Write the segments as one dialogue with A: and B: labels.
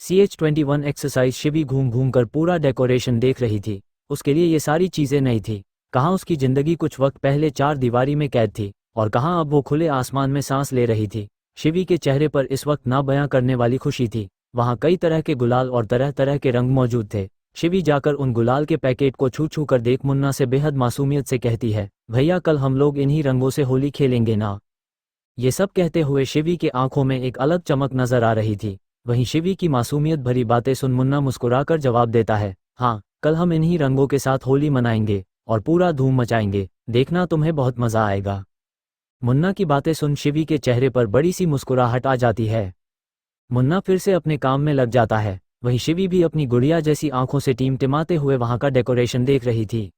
A: CH21 exercise Shivi घूम घूम कर पूरा डेकोरेशन देख रही थी। उसके लिए ये सारी चीज़ें नई थी। कहाँ उसकी ज़िंदगी कुछ वक्त पहले चार दीवारी में कैद थी और कहाँ अब वो खुले आसमान में सांस ले रही थी। शिवी के चेहरे पर इस वक्त ना बयां करने वाली खुशी थी। वहाँ कई तरह के गुलाल और तरह तरह के रंग मौजूद थे। शिवी जाकर उन गुलाल के पैकेट को छू छू कर देख मुन्ना से बेहद मासूमियत से कहती है, भैया कल हम लोग इन्हीं रंगों से होली खेलेंगे ना। ये सब कहते हुए शिवी के आंखों में एक अलग चमक नजर आ रही थी। वहीं शिवी की मासूमियत भरी बातें सुन मुन्ना मुस्कुराकर जवाब देता है, हाँ कल हम इन्हीं रंगों के साथ होली मनाएंगे और पूरा धूम मचाएंगे, देखना तुम्हें बहुत मजा आएगा। मुन्ना की बातें सुन शिवी के चेहरे पर बड़ी सी मुस्कुराहट आ जाती है। मुन्ना फिर से अपने काम में लग जाता है। वहीं शिवी भी अपनी गुड़िया जैसी आंखों से टिमटिमाते हुए वहां का डेकोरेशन देख रही थी।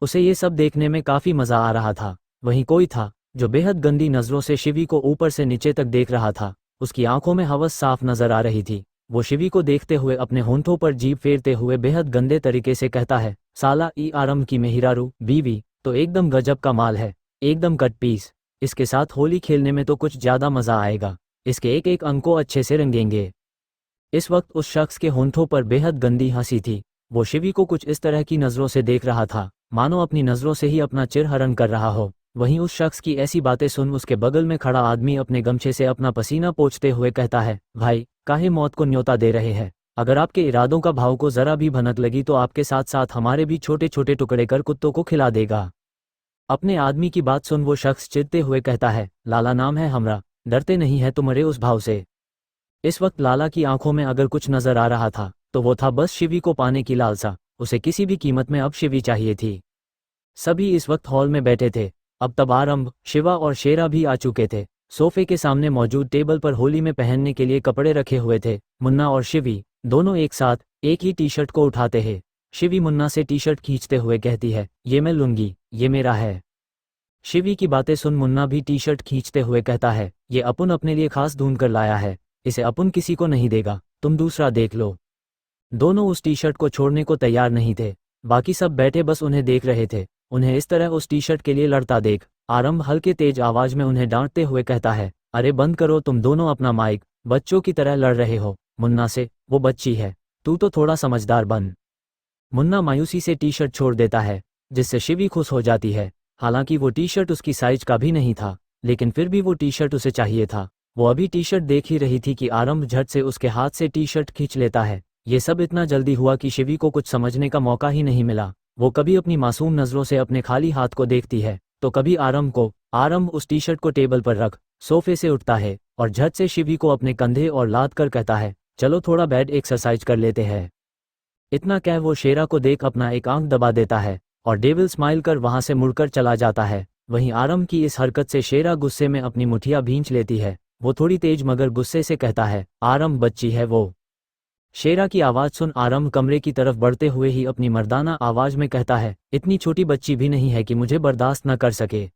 A: उसे ये सब देखने में काफी मजा आ रहा था। वहीं कोई था जो बेहद गंदी नजरों से शिवी को ऊपर से नीचे तक देख रहा था। उसकी आंखों में हवस साफ नजर आ रही थी। वो शिवी को देखते हुए अपने होंठों पर जीभ फेरते हुए बेहद गंदे तरीके से कहता है, साला ई आरम की मेहिरारू बीवी तो एकदम गजब का माल है, एकदम कट पीस। इसके साथ होली खेलने में तो कुछ ज्यादा मजा आएगा, इसके एक एक अंक को अच्छे से रंगेंगे। इस वक्त उस शख्स के होंठों पर बेहद गंदी हंसी थी। वो शिवी को कुछ इस तरह की नजरों से देख रहा था मानो अपनी नजरों से ही अपना चिरहरण कर रहा हो। वहीं उस शख्स की ऐसी बातें सुन उसके बगल में खड़ा आदमी अपने गमछे से अपना पसीना पोंछते हुए कहता है, भाई काहे मौत को न्योता दे रहे हैं। अगर आपके इरादों का भाव को जरा भी भनक लगी तो आपके साथ साथ हमारे भी छोटे छोटे टुकड़े कर कुत्तों को खिला देगा। अपने आदमी की बात सुन वो शख्स चिढ़ते हुए कहता है, लाला नाम है हमरा, डरते नहीं है तुम्हारे उस भाव से। इस वक्त लाला की आंखों में अगर कुछ नजर आ रहा था तो वो था बस शिवी को पाने की लालसा। उसे किसी भी कीमत में अब शिवी चाहिए थी। सभी इस वक्त हॉल में बैठे थे। अब तब आरंभ, शिवा और शेरा भी आ चुके थे। सोफे के सामने मौजूद टेबल पर होली में पहनने के लिए कपड़े रखे हुए थे। मुन्ना और शिवी दोनों एक साथ एक ही टी शर्ट को उठाते हैं। शिवी मुन्ना से टी शर्ट खींचते हुए कहती है, ये मैं लूंगी, ये मेरा है। शिवी की बातें सुन मुन्ना भी टी शर्ट खींचते हुए कहता है, ये अपुन अपने लिए खास ढूंढ कर लाया है, इसे अपुन किसी को नहीं देगा, तुम दूसरा देख लो। दोनों उस टी शर्ट को छोड़ने को तैयार नहीं थे। बाकी सब बैठे बस उन्हें देख रहे थे। उन्हें इस तरह उस टी शर्ट के लिए लड़ता देख आरंभ हल्के तेज आवाज में उन्हें डांटते हुए कहता है, अरे बंद करो तुम दोनों अपना माइक, बच्चों की तरह लड़ रहे हो। मुन्ना से, वो बच्ची है, तू तो थोड़ा समझदार बन। मुन्ना मायूसी से टी शर्ट छोड़ देता है, जिससे शिवी खुश हो जाती है। हालांकि वो टी शर्ट उसकी साइज का भी नहीं था, लेकिन फिर भी वो टी शर्ट उसे चाहिए था। वो अभी टी शर्ट देख ही रही थी कि आरंभ झट से उसके हाथ से टी शर्ट खींच लेता है। ये सब इतना जल्दी हुआ कि शिवी को कुछ समझने का मौका ही नहीं मिला। वो कभी अपनी मासूम नजरों से अपने खाली हाथ को देखती है तो कभी आरंभ को। आरंभ उस टी शर्ट को टेबल पर रख सोफे से उठता है और झट से शिवी को अपने कंधे और लाद कर कहता है, चलो थोड़ा बेड एक्सरसाइज कर लेते हैं। इतना कह वो शेरा को देख अपना एक आंख दबा देता है और डेविल स्माइल कर वहां से मुड़कर चला जाता है। वहीं आरंभ की इस हरकत से शेरा गुस्से में अपनी मुठिया भींच लेती है। वो थोड़ी तेज मगर गुस्से से कहता है, आरंभ बच्ची है वो। शेरा की आवाज सुन आरंभ कमरे की तरफ बढ़ते हुए ही अपनी मर्दाना आवाज में कहता है, इतनी छोटी बच्ची भी नहीं है कि मुझे बर्दाश्त न कर सके।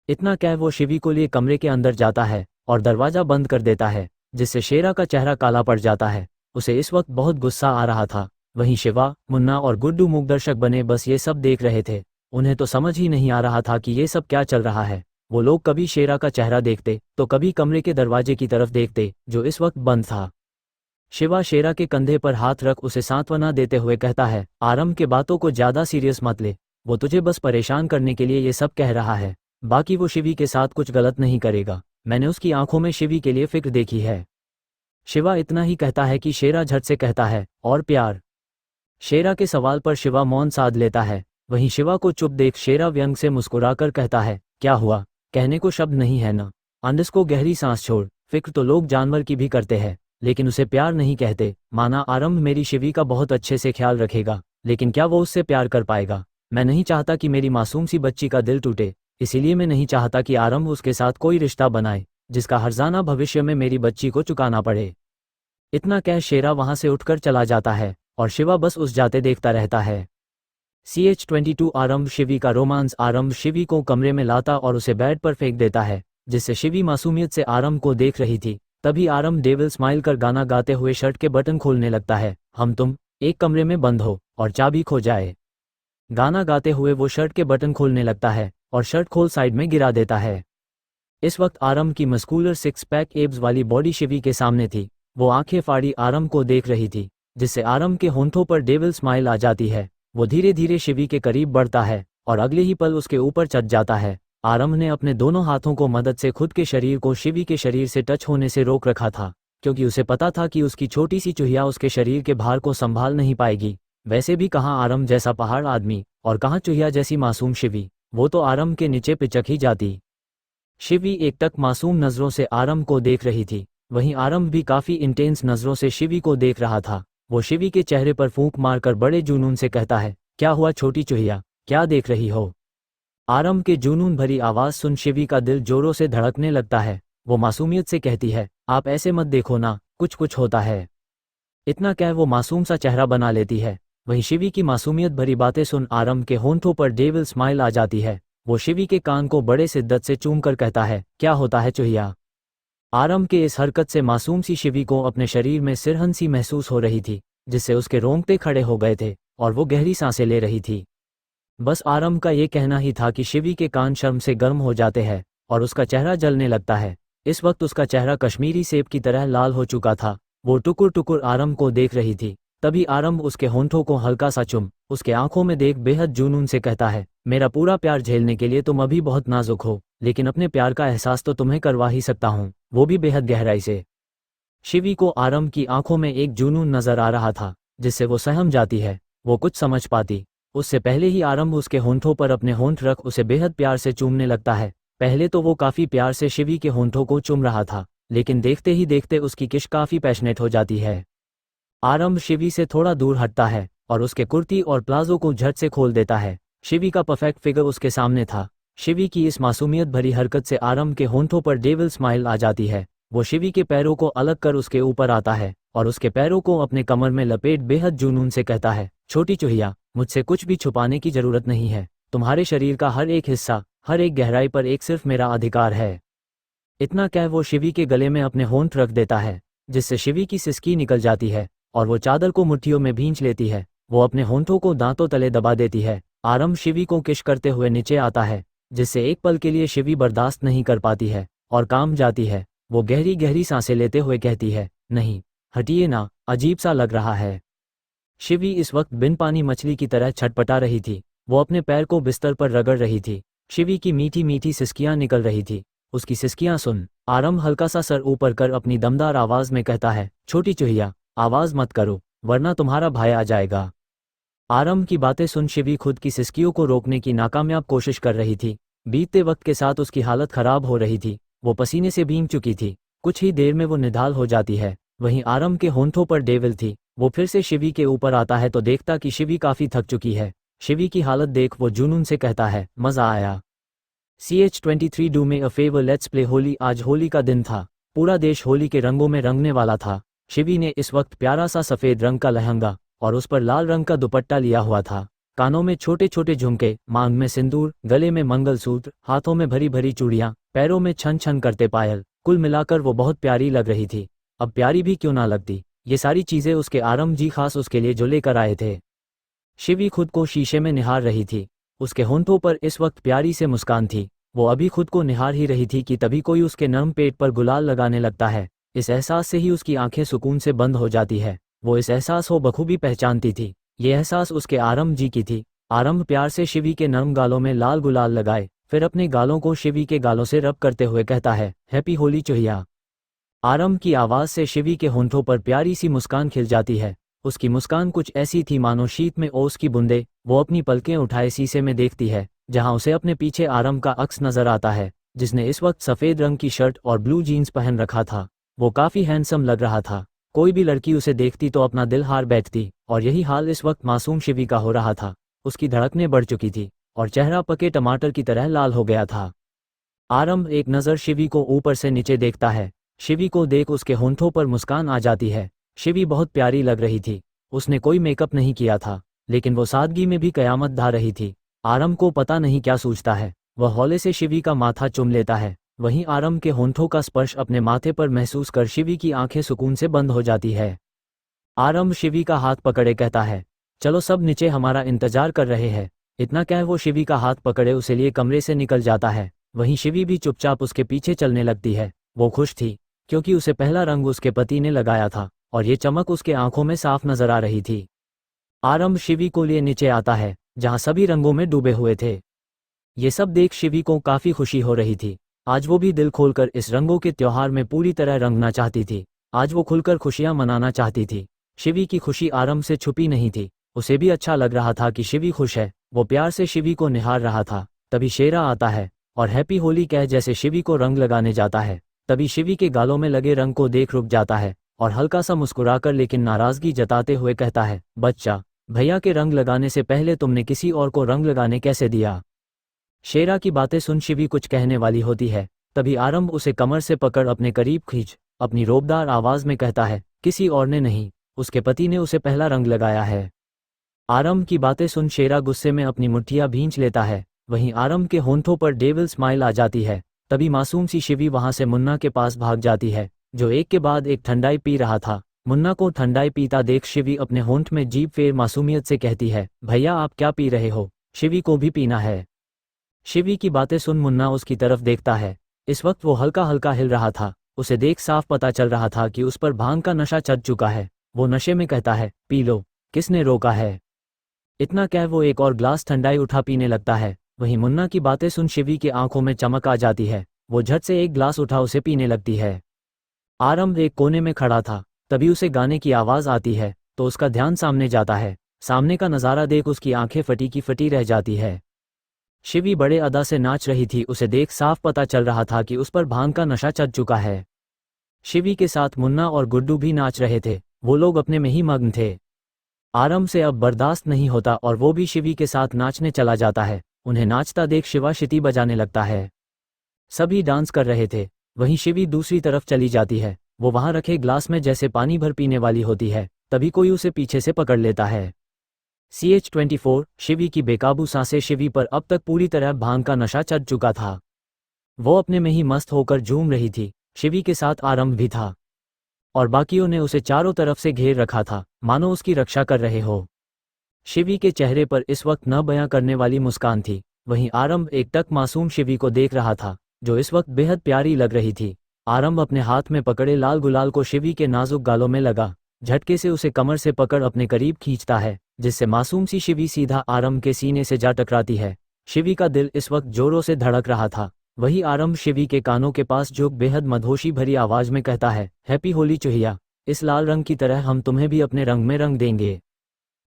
A: इतना कह वो शिवी को लिए कमरे के अंदर जाता है और दरवाजा बंद कर देता है, जिससे शेरा का चेहरा काला पड़ जाता है। उसे इस वक्त बहुत गुस्सा आ रहा था। वहीं शिवा, मुन्ना और गुड्डू मूक दर्शक बने बस ये सब देख रहे थे। उन्हें तो समझ ही नहीं आ रहा था कि ये सब क्या चल रहा है। वो लोग कभी शेरा का चेहरा देखते तो कभी कमरे के दरवाजे की तरफ देखते जो इस वक्त बंद था। शिवा शेरा के कंधे पर हाथ रख उसे सांत्वना देते हुए कहता है, आरंभ के बातों को ज्यादा सीरियस मत ले, वो तुझे बस परेशान करने के लिए ये सब कह रहा है। बाकी वो शिवी के साथ कुछ गलत नहीं करेगा, मैंने उसकी आंखों में शिवी के लिए फिक्र देखी है। शिवा इतना ही कहता है कि शेरा झट से कहता है, और प्यार। शेरा के सवाल पर शिवा मौन साध लेता है। वहीं शिवा को चुप देख शेरा व्यंग से मुस्कुराकर कहता है, क्या हुआ, कहने को शब्द नहीं है ना। अंदस को गहरी सांस छोड़, फिक्र तो लोग जानवर की भी करते हैं, लेकिन उसे प्यार नहीं कहते। माना आरंभ मेरी शिवी का बहुत अच्छे से ख्याल रखेगा, लेकिन क्या वो उससे प्यार कर पाएगा। मैं नहीं चाहता कि मेरी मासूम सी बच्ची का दिल टूटे, इसीलिए मैं नहीं चाहता कि आरंभ उसके साथ कोई रिश्ता बनाए जिसका हर्जाना भविष्य में मेरी बच्ची को चुकाना पड़े। इतना कह शेरा वहां से उठकर चला जाता है और शिवा बस उस जाते देखता रहता है। CH22 आरंभ शिवी का रोमांस। आरंभ शिवी को कमरे में लाता और उसे बेड पर फेंक देता है, जिससे शिवी मासूमियत से आरंभ को देख रही थी। तभी आरंभ डेविल स्माइल कर गाना गाते हुए शर्ट के बटन खोलने लगता है, हम तुम एक कमरे में बंद हो और चाबी खो जाए। गाना गाते हुए वो शर्ट के बटन खोलने लगता है और शर्ट खोल साइड में गिरा देता है। इस वक्त आरंभ की मस्कुलर सिक्स पैक एब्स वाली बॉडी शिवी के सामने थी। वो आंखें फाड़ी आरम को देख रही थी, जिससे आरम के होंठों पर डेविल स्माइल आ जाती है। वो धीरे धीरे शिवी के करीब बढ़ता है और अगले ही पल उसके ऊपर चढ़ जाता है। आरम ने अपने दोनों हाथों को मदद से खुद के शरीर को शिवी के शरीर से टच होने से रोक रखा था, क्योंकि उसे पता था कि उसकी छोटी सी चुहिया उसके शरीर के भार को संभाल नहीं पाएगी। वैसे भी कहाँ आरम जैसा पहाड़ आदमी और कहाँ चुहिया जैसी मासूम शिवी, वो तो आरम के नीचे पिचक ही जाती। शिवी एकटक मासूम नजरों से आरम को देख रही थी, वहीं आरम भी काफी इंटेंस नजरों से शिवी को देख रहा था। वो शिवी के चेहरे पर फूंक मारकर बड़े जुनून से कहता है, क्या हुआ छोटी चुहिया, क्या देख रही हो? आरम के जुनून भरी आवाज सुन शिवी का दिल जोरों से धड़कने लगता है। वो मासूमियत से कहती है, आप ऐसे मत देखो ना, कुछ कुछ होता है। इतना कह वो मासूम सा चेहरा बना लेती है। वहीं शिवी की मासूमियत भरी बातें सुन आरम के होंठों पर डेविल स्माइल आ जाती है। वो शिवी के कान को बड़े शिद्दत से चूम कर कहता है, क्या होता है चुहिया? आरम के इस हरकत से मासूम सी शिवी को अपने शरीर में सिरहन सी महसूस हो रही थी, जिससे उसके रोंगटे खड़े हो गए थे और वो गहरी सांसें ले रही थी। बस आरम का ये कहना ही था कि शिवी के कान शर्म से गर्म हो जाते हैं और उसका चेहरा जलने लगता है। इस वक्त उसका चेहरा कश्मीरी सेब की तरह लाल हो चुका था। वो टुकुर टुकुर आरम को देख रही थी। तभी आरम उसके होंठों को हल्का सा चुम उसके आंखों में देख बेहद जुनून से कहता है, मेरा पूरा प्यार झेलने के लिए तुम अभी बहुत नाजुक हो, लेकिन अपने प्यार का एहसास तो तुम्हें करवा ही सकता हूँ, वो भी बेहद गहराई से। शिवी को आरम की आंखों में एक जुनून नजर आ रहा था, जिससे वो सहम जाती है। वो कुछ समझ पाती उससे पहले ही आरम उसके होंठों पर अपने होंठ रख उसे बेहद प्यार से चूमने लगता है। पहले तो वो काफी प्यार से शिवी के होंठों को चूम रहा था, लेकिन देखते ही देखते उसकी किश काफी पैशनेट हो जाती है। आरम शिवी से थोड़ा दूर हटता है और उसके कुर्ती और प्लाजो को झट से खोल देता है। शिवी का परफेक्ट फिगर उसके सामने था। शिवी की इस मासूमियत भरी हरकत से आरम के होंठों पर डेविल स्माइल आ जाती है। वो शिवी के पैरों को अलग कर उसके ऊपर आता है और उसके पैरों को अपने कमर में लपेट बेहद जुनून से कहता है, छोटी चुहिया, मुझसे कुछ भी छुपाने की जरूरत नहीं है। तुम्हारे शरीर का हर एक हिस्सा, हर एक गहराई पर एक सिर्फ मेरा अधिकार है। इतना कह वो शिवी के गले में अपने होंठ रख देता है, जिससे शिवी की सिसकी निकल जाती है और वो चादर को मुट्ठियों में भींच लेती है। वो अपने होंठों को दांतों तले दबा देती है। आरम शिवी को किश करते हुए नीचे आता है, जिससे एक पल के लिए शिवी बर्दाश्त नहीं कर पाती है और काम जाती है। वो गहरी गहरी सांसें लेते हुए कहती है, नहीं, हटिए ना, अजीब सा लग रहा है। शिवी इस वक्त बिन पानी मछली की तरह छटपटा रही थी। वो अपने पैर को बिस्तर पर रगड़ रही थी। शिवी की मीठी मीठी सिसकियां निकल रही थी। उसकी सिसकियां सुन आरम हल्का सा सर ऊपर कर अपनी दमदार आवाज में कहता है, छोटी चुहिया, आवाज मत करो, वरना तुम्हारा भाई आ जाएगा। आरम की बातें सुन शिवी खुद की सिसकियों को रोकने की नाकामयाब कोशिश कर रही थी। बीतते वक्त के साथ उसकी हालत खराब हो रही थी। वो पसीने से भीग चुकी थी। कुछ ही देर में वो निढाल हो जाती है। वहीं आरम के होंठों पर डेविल थी। वो फिर से शिवी के ऊपर आता है तो देखता कि शिवी काफी थक चुकी है। शिवी की हालत देख वो जुनून से कहता है, मजा आया। CH23 डू में a favour, let's play Holi. आज होली का दिन था। पूरा देश होली के रंगों में रंगने वाला था। शिवी ने इस वक्त प्यारा सा सफेद रंग का लहंगा और उस पर लाल रंग का दुपट्टा लिया हुआ था। कानों में छोटे छोटे झुमके, मांग में सिंदूर, गले में मंगलसूत्र, हाथों में भरी भरी चूड़ियां, पैरों में छन छन करते पायल। कुल मिलाकर वो बहुत प्यारी लग रही थी। अब प्यारी भी क्यों ना लगती, ये सारी चीजें उसके आरम जी खास उसके लिए जो लेकर आए थे। शिवी खुद को शीशे में निहार रही थी। उसके होंठों पर इस वक्त प्यारी से मुस्कान थी। वो अभी खुद को निहार ही रही थी कि तभी कोई उसके नर्म पेट पर गुलाल लगाने लगता है। इस एहसास से ही उसकी आंखें सुकून से बंद हो जाती है। वो इस एहसास को बखूबी पहचानती थी। ये एहसास उसके आरम जी की थी। आरम प्यार से शिवी के नर्म गालों में लाल गुलाल लगाए, फिर अपने गालों को शिवी के गालों से रब करते हुए कहता है, हैप्पी होली चुहिया। आरम की आवाज से शिवी के होंठों पर प्यारी सी मुस्कान खिल जाती है। उसकी मुस्कान कुछ ऐसी थी मानो शीत में ओस की बूंदे। वो अपनी पलकें उठाए शीशे में देखती है, जहां उसे अपने पीछे आरम का अक्स नजर आता है, जिसने इस वक्त सफेद रंग की शर्ट और ब्लू जीन्स पहन रखा था। वो काफी हैंडसम लग रहा था। कोई भी लड़की उसे देखती तो अपना दिल हार बैठती, और यही हाल इस वक्त मासूम शिवी का हो रहा था। उसकी धड़कनें बढ़ चुकी थी और चेहरा पके टमाटर की तरह लाल हो गया था। आरम एक नज़र शिवी को ऊपर से नीचे देखता है। शिवी को देख उसके होंठों पर मुस्कान आ जाती है। शिवी बहुत प्यारी लग रही थी। उसने कोई मेकअप नहीं किया था, लेकिन वो सादगी में भी कयामत ढा रही थी। आरम को पता नहीं क्या सूझता है। वह हौले से शिवी का माथा चूम लेता है। वहीं आरम के होंठों का स्पर्श अपने माथे पर महसूस कर शिवी की आंखें सुकून से बंद हो जाती है। आरम शिवी का हाथ पकड़े कहता है, चलो सब नीचे हमारा इंतजार कर रहे हैं। इतना कह वो शिवी का हाथ पकड़े उसे लिए कमरे से निकल जाता है। वहीं शिवी भी चुपचाप उसके पीछे चलने लगती है। वो खुश थी। क्योंकि उसे पहला रंग उसके पति ने लगाया था और ये चमक उसके आंखों में साफ नजर आ रही थी। आरंभ शिवी को लिए नीचे आता है जहां सभी रंगों में डूबे हुए थे। ये सब देख शिवी को काफी खुशी हो रही थी। आज वो भी दिल खोलकर इस रंगों के त्योहार में पूरी तरह रंगना चाहती थी। आज वो खुलकर खुशियां मनाना चाहती थी। शिवी की खुशी आरंभ से छुपी नहीं थी। उसे भी अच्छा लग रहा था कि शिवी खुश है। वो प्यार से शिवी को निहार रहा था। तभी शेरा आता है और हैप्पी होली कह जैसे शिवी को रंग लगाने जाता है। तभी शिवी के गालों में लगे रंग को देख रुक जाता है और हल्का सा मुस्कुराकर लेकिन नाराजगी जताते हुए कहता है, बच्चा, भैया के रंग लगाने से पहले तुमने किसी और को रंग लगाने कैसे दिया? शेरा की बातें सुन शिवी कुछ कहने वाली होती है। तभी आरंभ उसे कमर से पकड़ अपने करीब खींच अपनी रोबदार आवाज में कहता है, किसी और ने नहीं, उसके पति ने उसे पहला रंग लगाया है। आरंभ की बातें सुन शेरा गुस्से में अपनी मुट्ठियां भींच लेता है। वहीं आरंभ के होंठों पर डेविल स्माइल आ जाती है। तभी मासूम सी शिवी वहां से मुन्ना के पास भाग जाती है जो एक के बाद एक ठंडाई पी रहा था। मुन्ना को ठंडाई पीता देख शिवी अपने होंठ में जीभ फेर मासूमियत से कहती है, भैया आप क्या पी रहे हो? शिवी को भी पीना है। शिवी की बातें सुन मुन्ना उसकी तरफ देखता है। इस वक्त वो हल्का हल्का हिल रहा था। उसे देख साफ पता चल रहा था कि उस पर भांग का नशा चढ़ चुका है। वो नशे में कहता है, पी लो, किसने रोका है? इतना कह वो एक और ग्लास ठंडाई उठा पीने लगता है। वहीं मुन्ना की बातें सुन शिवी की आंखों में चमक आ जाती है। वो झट से एक ग्लास उठा उसे पीने लगती है। आरंभ एक कोने में खड़ा था। तभी उसे गाने की आवाज आती है तो उसका ध्यान सामने जाता है। सामने का नज़ारा देख उसकी आंखें फटी की फटी रह जाती है। शिवी बड़े अदा से नाच रही थी। उसे देख साफ पता चल रहा था कि उस पर भांग का नशा चढ़ चुका है। शिवी के साथ मुन्ना और गुड्डू भी नाच रहे थे। वो लोग अपने में ही मग्न थे। आरंभ से अब बर्दाश्त नहीं होता और वो भी शिवी के साथ नाचने चला जाता है। उन्हें नाचता देख शिवा शिटी बजाने लगता है। सभी डांस कर रहे थे। वहीं शिवी दूसरी तरफ चली जाती है। वो वहां रखे ग्लास में जैसे पानी भर पीने वाली होती है। तभी कोई उसे पीछे से पकड़ लेता है। CH24 शिवी की बेकाबू सांसें शिवी पर अब तक पूरी तरह भांग का नशा चढ़ चुका था। वो अपने में ही मस्त होकर झूम रही थी। शिवी के साथ आरंभ भी था और बाकियों ने उसे चारों तरफ से घेर रखा था मानो उसकी रक्षा कर रहे हो। शिवी के चेहरे पर इस वक्त न बयां करने वाली मुस्कान थी। वहीं आरंभ एक टक मासूम शिवी को देख रहा था जो इस वक्त बेहद प्यारी लग रही थी। आरंभ अपने हाथ में पकड़े लाल गुलाल को शिवी के नाजुक गालों में लगा। झटके से उसे कमर से पकड़ अपने करीब खींचता है जिससे मासूम सी शिवी सीधा आरंभ के सीने से जा टकराती है। शिवी का दिल इस वक्त जोरों से धड़क रहा था। वही आरंभ शिवी के कानों के पास झुक बेहद मदहोशी भरी आवाज में कहता है, हैप्पी होली चुहिया, इस लाल रंग की तरह हम तुम्हें भी अपने रंग में रंग देंगे।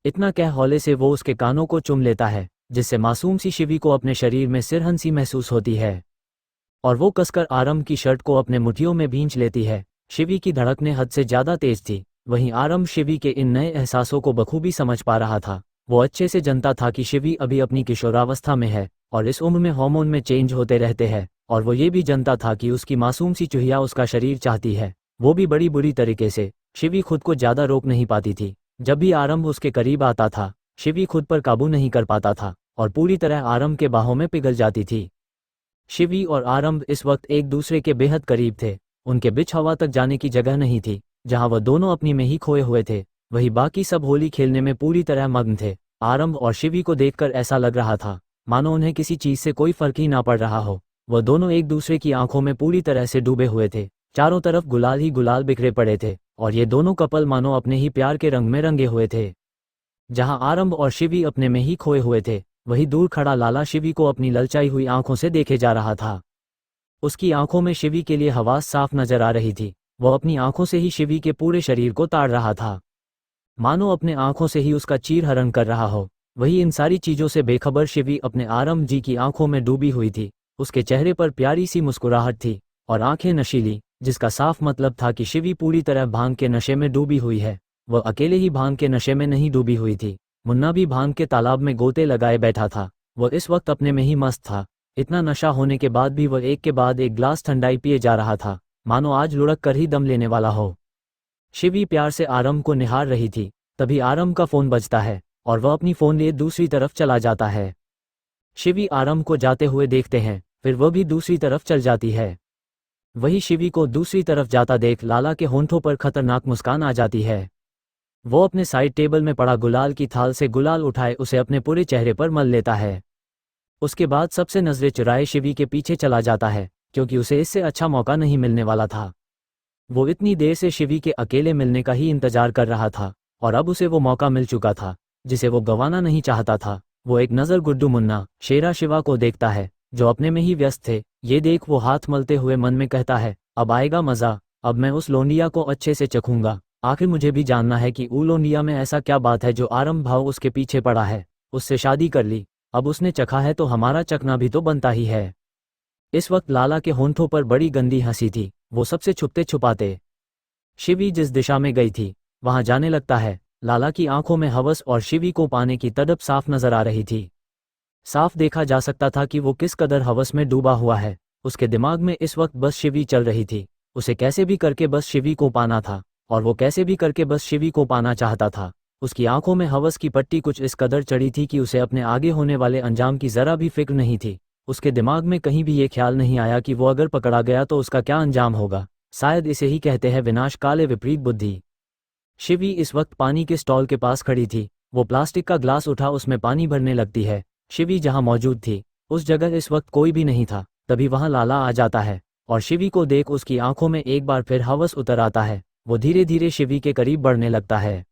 A: इतना कह हौले से वो उसके कानों को चूम लेता है जिससे मासूम सी शिवी को अपने शरीर में सिरहन सी महसूस होती है और वो कसकर आरंभ की शर्ट को अपने मुट्ठियों में भींच लेती है। शिवी की धड़कनें हद से ज्यादा तेज थी। वहीं आरंभ शिवी के इन नए एहसासों को बखूबी समझ पा रहा था। वो अच्छे से जानता था कि शिवी अभी अपनी किशोरावस्था में है और इस उम्र में हार्मोन में चेंज होते रहते हैं। और वो ये भी जानता था कि उसकी मासूम सी चुहिया उसका शरीर चाहती है, वो भी बड़ी बुरी तरीके से। शिवी खुद को ज्यादा रोक नहीं पाती थी। जब भी आरंभ उसके करीब आता था शिवी खुद पर काबू नहीं कर पाता था और पूरी तरह आरंभ के बाहों में पिघल जाती थी। शिवी और आरंभ इस वक्त एक दूसरे के बेहद करीब थे। उनके बीच हवा तक जाने की जगह नहीं थी जहां वह दोनों अपनी में ही खोए हुए थे। वही बाकी सब होली खेलने में पूरी तरह मग्न थे। आरंभ और शिवी को देखकर ऐसा लग रहा था मानो उन्हें किसी चीज से कोई फर्क ही ना पड़ रहा हो। वह दोनों एक दूसरे की आंखों में पूरी तरह से डूबे हुए थे। चारों तरफ गुलाल ही गुलाल बिखरे पड़े थे और ये दोनों कपल मानो अपने ही प्यार के रंग में रंगे हुए थे। जहां आरंभ और शिवी अपने में ही खोए हुए थे वही दूर खड़ा लाला शिवी को अपनी ललचाई हुई आंखों से देखे जा रहा था। उसकी आंखों में शिवी के लिए हवास साफ नजर आ रही थी। वह अपनी आंखों से ही शिवी के पूरे शरीर को ताड़ रहा था मानो अपने आंखों से ही उसका चीर हरण कर रहा हो। वही इन सारी चीजों से बेखबर शिवी अपने आरंभ जी की आंखों में डूबी हुई थी। उसके चेहरे पर प्यारी सी मुस्कुराहट थी और आंखें नशीली, जिसका साफ मतलब था कि शिवी पूरी तरह भांग के नशे में डूबी हुई है। वह अकेले ही भांग के नशे में नहीं डूबी हुई थी, मुन्ना भी भांग के तालाब में गोते लगाए बैठा था। वह इस वक्त अपने में ही मस्त था। इतना नशा होने के बाद भी वह एक के बाद एक ग्लास ठंडाई पिए जा रहा था मानो आज लुढ़क कर ही दम लेने वाला हो। शिवी प्यार से आरंभ को निहार रही थी। तभी आरंभ का फोन बजता है और वह अपनी फोन लिए दूसरी तरफ चला जाता है। शिवी आरंभ को जाते हुए देखते हैं, फिर वह भी दूसरी तरफ चल जाती है। वही शिवी को दूसरी तरफ जाता देख लाला के होंठों पर खतरनाक मुस्कान आ जाती है। वो अपने साइड टेबल में पड़ा गुलाल की थाल से गुलाल उठाए उसे अपने पूरे चेहरे पर मल लेता है। उसके बाद सबसे नजरें चुराए शिवी के पीछे चला जाता है क्योंकि उसे इससे अच्छा मौका नहीं मिलने वाला था। वो इतनी देर से शिवी के अकेले मिलने का ही इंतजार कर रहा था और अब उसे वो मौका मिल चुका था जिसे वो गंवाना नहीं चाहता था। वो एक नज़र गुड्डू मुन्ना शेरा शिवा को देखता है जो अपने में ही व्यस्त थे। ये देख वो हाथ मलते हुए मन में कहता है, अब आएगा मज़ा, अब मैं उस लोंडिया को अच्छे से चखूंगा। आखिर मुझे भी जानना है कि ऊ लोंडिया में ऐसा क्या बात है जो आरम भाव उसके पीछे पड़ा है। उससे शादी कर ली, अब उसने चखा है तो हमारा चखना भी तो बनता ही है। इस वक्त लाला के होंठों पर बड़ी गंदी हंसी थी। वो सबसे छुपते छुपाते शिवी जिस दिशा में गई थी वहां जाने लगता है। लाला की आंखों में हवस और शिवी को पाने की तड़प साफ नजर आ रही थी। साफ देखा जा सकता था कि वो किस कदर हवस में डूबा हुआ है। उसके दिमाग में इस वक्त बस शिवी चल रही थी। उसे कैसे भी करके बस शिवी को पाना था और वो कैसे भी करके बस शिवी को पाना चाहता था। उसकी आंखों में हवस की पट्टी कुछ इस कदर चढ़ी थी कि उसे अपने आगे होने वाले अंजाम की जरा भी फिक्र नहीं थी। उसके दिमाग में कहीं भी ये ख्याल नहीं आया कि वो अगर पकड़ा गया तो उसका क्या अंजाम होगा। शायद इसे ही कहते हैं विनाश काले विपरीत बुद्धि। शिवी इस वक्त पानी के स्टॉल के पास खड़ी थी। वो प्लास्टिक का ग्लास उठा उसमें पानी भरने लगती है। शिवी जहां मौजूद थी उस जगह इस वक्त कोई भी नहीं था। तभी वहां लाला आ जाता है और शिवी को देख उसकी आंखों में एक बार फिर हवस उतर आता है। वो धीरे धीरे शिवी के करीब बढ़ने लगता है।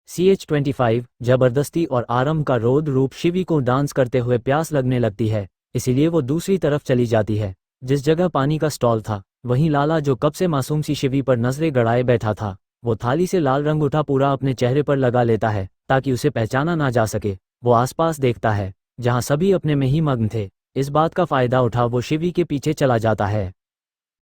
A: CH25 जबरदस्ती और आरम का रौद्र रूप शिवी को डांस करते हुए प्यास लगने लगती है, इसीलिए वो दूसरी तरफ चली जाती है। जिस जगह पानी का स्टॉल था वहीं लाला जो कब से मासूम सी शिवी पर नजरें गड़ाए बैठा था, वो थाली से लाल रंग उठा पूरा अपने चेहरे पर लगा लेता है ताकि उसे पहचाना ना जा सके। वो आसपास देखता है जहां सभी अपने में ही मग्न थे। इस बात का फायदा उठा वो शिवी के पीछे चला जाता है।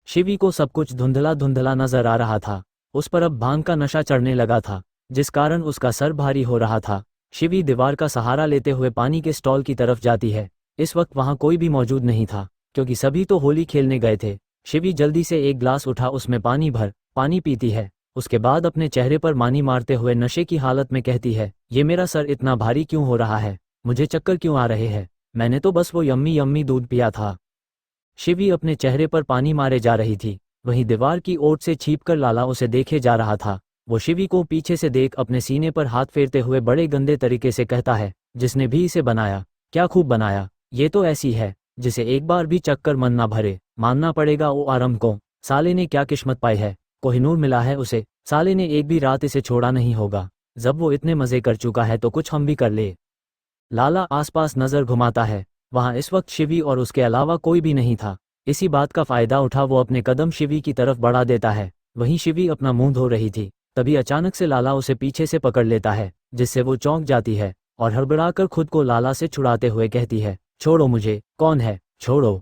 A: शिवी को सब कुछ धुंधला धुंधला नजर आ रहा था। उस पर अब भांग का नशा चढ़ने लगा था जिस कारण उसका सर भारी हो रहा था। शिवी दीवार का सहारा लेते हुए पानी के स्टॉल की तरफ जाती है। इस वक्त वहां कोई भी मौजूद नहीं था क्योंकि सभी तो होली खेलने गए थे। शिवी जल्दी से एक ग्लास उठा उसमें पानी भर पानी पीती है। उसके बाद अपने चेहरे पर मानी मारते हुए नशे की हालत में कहती है, ये मेरा सर इतना भारी क्यों हो रहा है, मुझे चक्कर क्यों आ रहे हैं, मैंने तो बस वो यम्मी यम्मी दूध पिया था। शिवी अपने चेहरे पर पानी मारे जा रही थी। वहीं दीवार की ओट से छिपकर लाला उसे देखे जा रहा था। वो शिवी को पीछे से देख अपने सीने पर हाथ फेरते हुए बड़े गंदे तरीके से कहता है, जिसने भी इसे बनाया क्या खूब बनाया, ये तो ऐसी है जिसे एक बार भी चक्कर मन ना भरे। मानना पड़ेगा वो आरम को, साले ने क्या किस्मत पाई है, कोहिनूर मिला है उसे। साले ने एक भी रात इसे छोड़ा नहीं होगा। जब वो इतने मजे कर चुका है तो कुछ हम भी कर ले। लाला आसपास नजर घुमाता है। वहां इस वक्त शिवी और उसके अलावा कोई भी नहीं था। इसी बात का फायदा उठा वो अपने कदम शिवी की तरफ बढ़ा देता है। वहीं शिवी अपना मुंह धो रही थी, तभी अचानक से लाला उसे पीछे से पकड़ लेता है जिससे वो चौंक जाती है और हड़बड़ाकर खुद को लाला से छुड़ाते हुए कहती है, छोड़ो मुझे, कौन है, छोड़ो।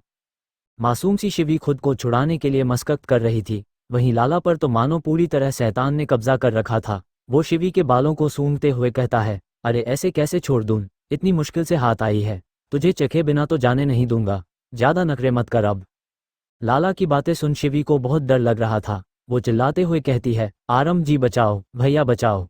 A: मासूम सी शिवी खुद को छुड़ाने के लिए मशक्कत कर रही थी। वहीं लाला पर तो मानो पूरी तरह शैतान ने कब्जा कर रखा था। वो शिवी के बालों को सूंघते हुए कहता है, अरे ऐसे कैसे छोड़ दूं, इतनी मुश्किल से हाथ आई है, तुझे चखे बिना तो जाने नहीं दूंगा, ज्यादा नखरे मत कर अब। लाला की बातें सुन शिवी को बहुत डर लग रहा था। वो चिल्लाते हुए कहती है, आरम जी बचाओ, भैया बचाओ।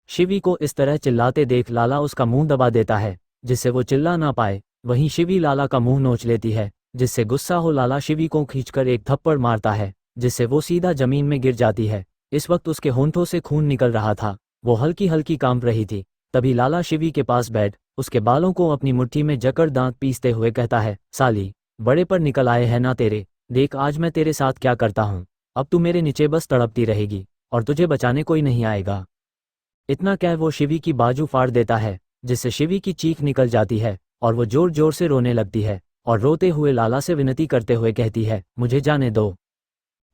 A: शिवी को इस तरह चिल्लाते देख लाला उसका मुंह दबा देता है जिससे वो चिल्ला ना पाए। वहीं शिवी लाला का मुंह नोच लेती है जिससे गुस्सा हो लाला शिवी को खींचकर एक थप्पड़ मारता है जिससे वो सीधा जमीन में गिर जाती है। इस वक्त उसके होंठों से खून निकल रहा था। वो हल्की हल्की कांप रही थी। तभी लाला शिवी के पास बैठ उसके बालों को अपनी मुट्ठी में जकड़ दांत पीसते हुए कहता है, साली बड़े पर निकल आए हैं ना तेरे, देख आज मैं तेरे साथ क्या करता हूँ। अब तू मेरे नीचे बस तड़पती रहेगी और तुझे बचाने कोई नहीं आएगा। इतना कह वो शिवी की बाजू फाड़ देता है जिससे शिवी की चीख निकल जाती है और वो जोर जोर से रोने लगती है और रोते हुए लाला से विनती करते हुए कहती है, मुझे जाने दो।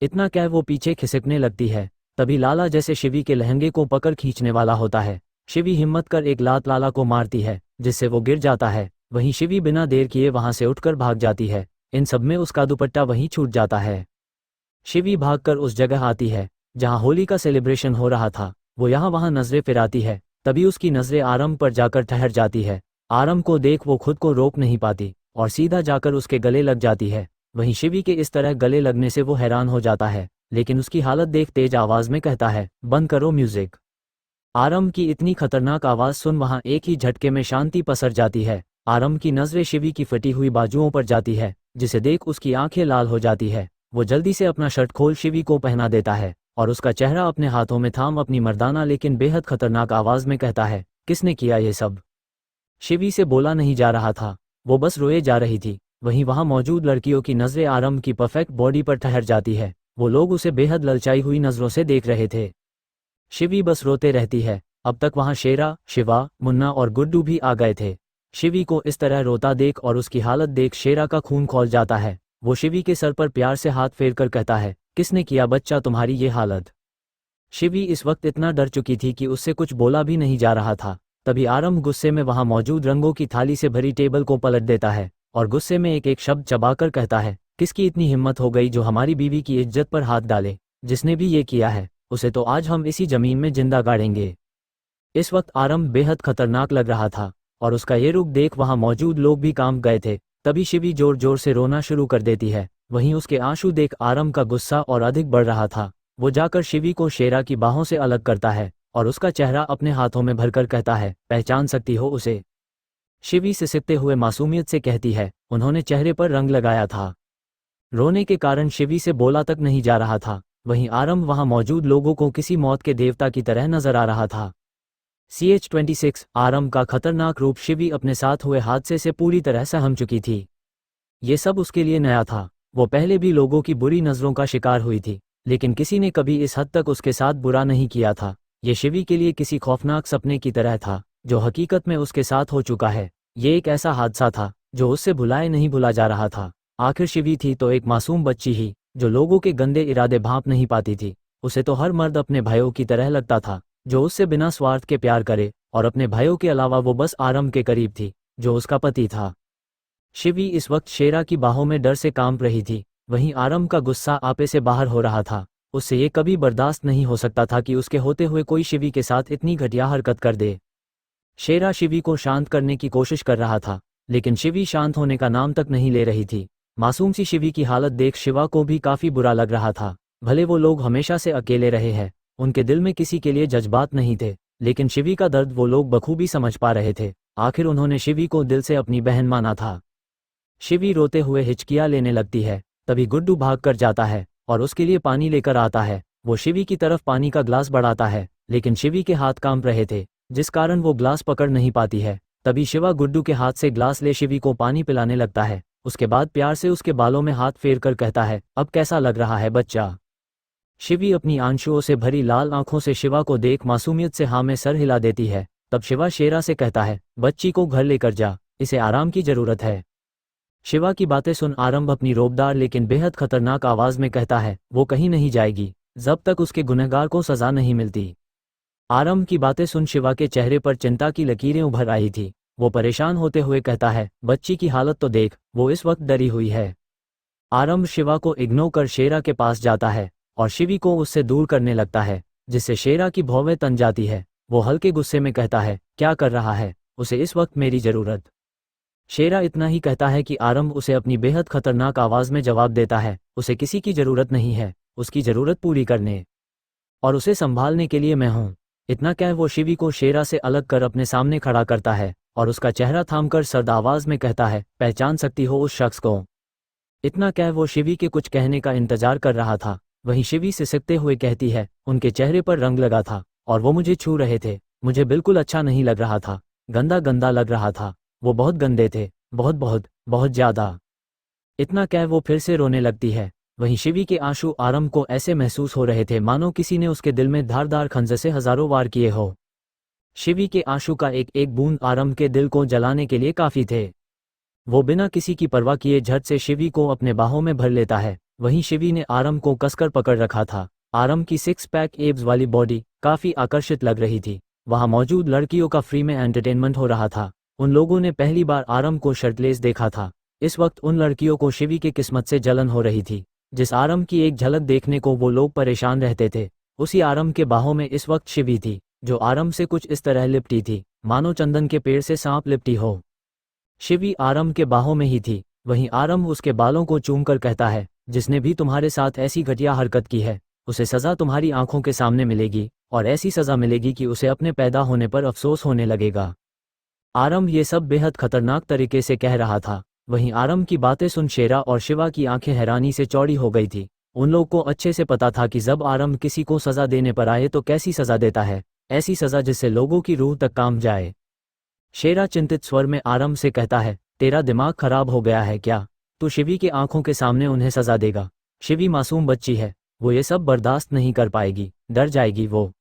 A: इतना कह वो पीछे खिसकने लगती है। तभी लाला जैसे शिवी के लहंगे को पकड़ खींचने वाला होता है। शिवी हिम्मत कर एक लात लाला को मारती है जिससे वो गिर जाता है। वहीं शिवी बिना देर किए वहां से उठकर भाग जाती है। इन सब में उसका दुपट्टा वहीं छूट जाता है। शिवी भागकर उस जगह आती है जहां होली का सेलिब्रेशन हो रहा था। वो यहाँ वहां नजरें फिराती है। तभी उसकी नजरें आरम पर जाकर ठहर जाती है। आरम को देख वो खुद को रोक नहीं पाती और सीधा जाकर उसके गले लग जाती है। वहीं शिवी के इस तरह गले लगने से वो हैरान हो जाता है, लेकिन उसकी हालत देख तेज आवाज में कहता है, बंद करो म्यूजिक। आरम की इतनी खतरनाक आवाज सुन वहां एक ही झटके में शांति पसर जाती है। आरम की नजरें शिवी की फटी हुई बाजुओं पर जाती है जिसे देख उसकी आंखें लाल हो जाती है। वो जल्दी से अपना शर्ट खोल शिवी को पहना देता है और उसका चेहरा अपने हाथों में थाम अपनी मर्दाना लेकिन बेहद खतरनाक आवाज में कहता है, किसने किया ये सब। शिवी से बोला नहीं जा रहा था, वो बस रोए जा रही थी। वहीं वहां मौजूद लड़कियों की नजरें आरम की परफेक्ट बॉडी पर ठहर जाती है वो लोग उसे बेहद ललचाई हुई नजरों से देख रहे थे। शिवी बस रोते रहती है। अब तक वहां शेरा, शिवा, मुन्ना और गुड्डू भी आ गए थे। शिवी को इस तरह रोता देख और उसकी हालत देख शेरा का खून खौल जाता है। वो शिवी के सर पर प्यार से हाथ फेर कर कहता है, किसने किया बच्चा तुम्हारी ये हालत। शिवी इस वक्त इतना डर चुकी थी कि उससे कुछ बोला भी नहीं जा रहा था। तभी आरंभ गुस्से में वहां मौजूद रंगों की थाली से भरी टेबल को पलट देता है और गुस्से में एक एक शब्द चबाकर कहता है, किसकी इतनी हिम्मत हो गई जो हमारी बीवी की इज्जत पर हाथ डाले। जिसने भी ये किया है उसे तो आज हम इसी जमीन में जिंदा गाड़ेंगे। इस वक्त आरंभ बेहद खतरनाक लग रहा था और उसका ये रूप देख वहां मौजूद लोग भी कांप गए थे। तभी शिवी जोर जोर से रोना शुरू कर देती है। वहीं उसके आंसू देख आरंभ का गुस्सा और अधिक बढ़ रहा था। वो जाकर शिवी को शेरा की बाहों से अलग करता है और उसका चेहरा अपने हाथों में भरकर कहता है, पहचान सकती हो उसे। शिवी सिसकते हुए मासूमियत से कहती है, उन्होंने चेहरे पर रंग लगाया था। रोने के कारण शिवी से बोला तक नहीं जा रहा था। वहीं आरंभ वहां मौजूद लोगों को किसी मौत के देवता की तरह नजर आ रहा था। CH-26 आरंभ का खतरनाक रूप शिवी अपने साथ हुए हादसे से पूरी तरह सहम चुकी थी। ये सब उसके लिए नया था। वो पहले भी लोगों की बुरी नज़रों का शिकार हुई थी, लेकिन किसी ने कभी इस हद तक उसके साथ बुरा नहीं किया था। ये शिवी के लिए किसी खौफनाक सपने की तरह था जो हकीकत में उसके साथ हो चुका है। ये एक ऐसा हादसा था जो उससे भुलाए नहीं भुला जा रहा था। आखिर शिवी थी तो एक मासूम बच्ची ही जो लोगों के गंदे इरादे भांप नहीं पाती थी। उसे तो हर मर्द अपने भाइयों की तरह लगता था जो उससे बिना स्वार्थ के प्यार करे, और अपने भाइयों के अलावा वो बस आरंभ के करीब थी जो उसका पति था। शिवी इस वक्त शेरा की बाहों में डर से कांप रही थी। वहीं आरंभ का गुस्सा आपे से बाहर हो रहा था। उससे ये कभी बर्दाश्त नहीं हो सकता था कि उसके होते हुए कोई शिवी के साथ इतनी घटिया हरकत कर दे। शेरा शिवी को शांत करने की कोशिश कर रहा था, लेकिन शिवी शांत होने का नाम तक नहीं ले रही थी। मासूम सी शिवी की हालत देख शिवा को भी काफी बुरा लग रहा था। भले वो लोग हमेशा से अकेले रहे हैं, उनके दिल में किसी के लिए जज्बात नहीं थे, लेकिन शिवी का दर्द वो लोग बखूबी समझ पा रहे थे। आखिर उन्होंने शिवी को दिल से अपनी बहन माना था। शिवी रोते हुए हिचकियां लेने लगती है। तभी गुड्डू भाग कर जाता है और उसके लिए पानी लेकर आता है। वो शिवी की तरफ पानी का ग्लास बढ़ाता है, लेकिन शिवी के हाथ कांप रहे थे, जिस कारण वो ग्लास पकड़ नहीं पाती है। तभी शिवा गुड्डू के हाथ से ग्लास ले शिवी को पानी पिलाने लगता है। उसके बाद प्यार से उसके बालों में हाथ फेर कर कहता है, अब कैसा लग रहा है बच्चा। शिवी अपनी आंसुओं से भरी लाल आंखों से शिवा को देख मासूमियत से हाँ में सर हिला देती है। तब शिवा शेरा से कहता है, बच्ची को घर लेकर जा, इसे आराम की जरूरत है। शिवा की बातें सुन आरंभ अपनी रोबदार लेकिन बेहद खतरनाक आवाज में कहता है, वो कहीं नहीं जाएगी जब तक उसके गुनहगार को सजा नहीं मिलती। आरंभ की बातें सुन शिवा के चेहरे पर चिंता की लकीरें उभर आई थी। वो परेशान होते हुए कहता है, बच्ची की हालत तो देख, वो इस वक्त डरी हुई है। आरंभ शिवा को इग्नोर कर शेरा के पास जाता है और शिवी को उससे दूर करने लगता है, जिससे शेरा की भौवें तन जाती है। वो हल्के गुस्से में कहता है, क्या कर रहा है, उसे इस वक्त मेरी जरूरत। शेरा इतना ही कहता है कि आरंभ उसे अपनी बेहद खतरनाक आवाज में जवाब देता है, उसे किसी की जरूरत नहीं है, उसकी जरूरत पूरी करने और उसे संभालने के लिए मैं हूं। इतना कह वो शिवी को शेरा से अलग कर अपने सामने खड़ा करता है और उसका चेहरा थामकर सर्द आवाज में कहता है, पहचान सकती हो उस शख्स को। इतना कह वो शिवी के कुछ कहने का इंतजार कर रहा था। वहीं शिवी सिसकते हुए कहती है, उनके चेहरे पर रंग लगा था और वो मुझे छू रहे थे। मुझे बिल्कुल अच्छा नहीं लग रहा था, गंदा गंदा लग रहा था। वो बहुत गंदे थे, बहुत बहुत बहुत ज्यादा। इतना कह वो फिर से रोने लगती है। वहीं शिवी के आंसू आरंभ को ऐसे महसूस हो रहे थे मानो किसी ने उसके दिल में धारदार खंजर से हजारों वार किए हो। शिवी के आंसू का एक एक बूंद आरंभ के दिल को जलाने के लिए काफी थे। वो बिना किसी की परवाह किए झट से शिवी को अपने बाहों में भर लेता है। वहीं शिवी ने आरंभ को कसकर पकड़ रखा था। आरंभ की 6 पैक एब्स वाली बॉडी काफी आकर्षित लग रही थी। वहां मौजूद लड़कियों का फ्री में एंटरटेनमेंट हो रहा था। उन लोगों ने पहली बार आरंभ को शर्टलेस देखा था। इस वक्त उन लड़कियों को शिवी की किस्मत से जलन हो रही थी। जिस आरंभ की एक झलक देखने को वो लोग परेशान रहते थे, उसी आरंभ के बाहों में इस वक्त शिवी थी, जो आरंभ से कुछ इस तरह लिपटी थी मानो चंदन के पेड़ से सांप लिपटी हो। शिवी आरंभ के बाहों में ही थी। वहीं आरंभ उसके बालों को चूमकर कहता है, जिसने भी तुम्हारे साथ ऐसी घटिया हरकत की है, उसे सजा तुम्हारी आंखों के सामने मिलेगी, और ऐसी सजा मिलेगी कि उसे अपने पैदा होने पर अफसोस होने लगेगा। आरंभ ये सब बेहद खतरनाक तरीके से कह रहा था। वहीं आरंभ की बातें सुन शेरा और शिवा की आंखें हैरानी से चौड़ी हो गई थी। उन लोग को अच्छे से पता था कि जब आरंभ किसी को सजा देने पर आए तो कैसी सजा देता है, ऐसी सजा जिससे लोगों की रूह तक कांप जाए। शेरा चिंतित स्वर में आरंभ से कहता है, तेरा दिमाग खराब हो गया है क्या? तू शिवी की आंखों के सामने उन्हें सजा देगा? शिवी मासूम बच्ची है, वो ये सब बर्दाश्त नहीं कर पाएगी, डर जाएगी वो।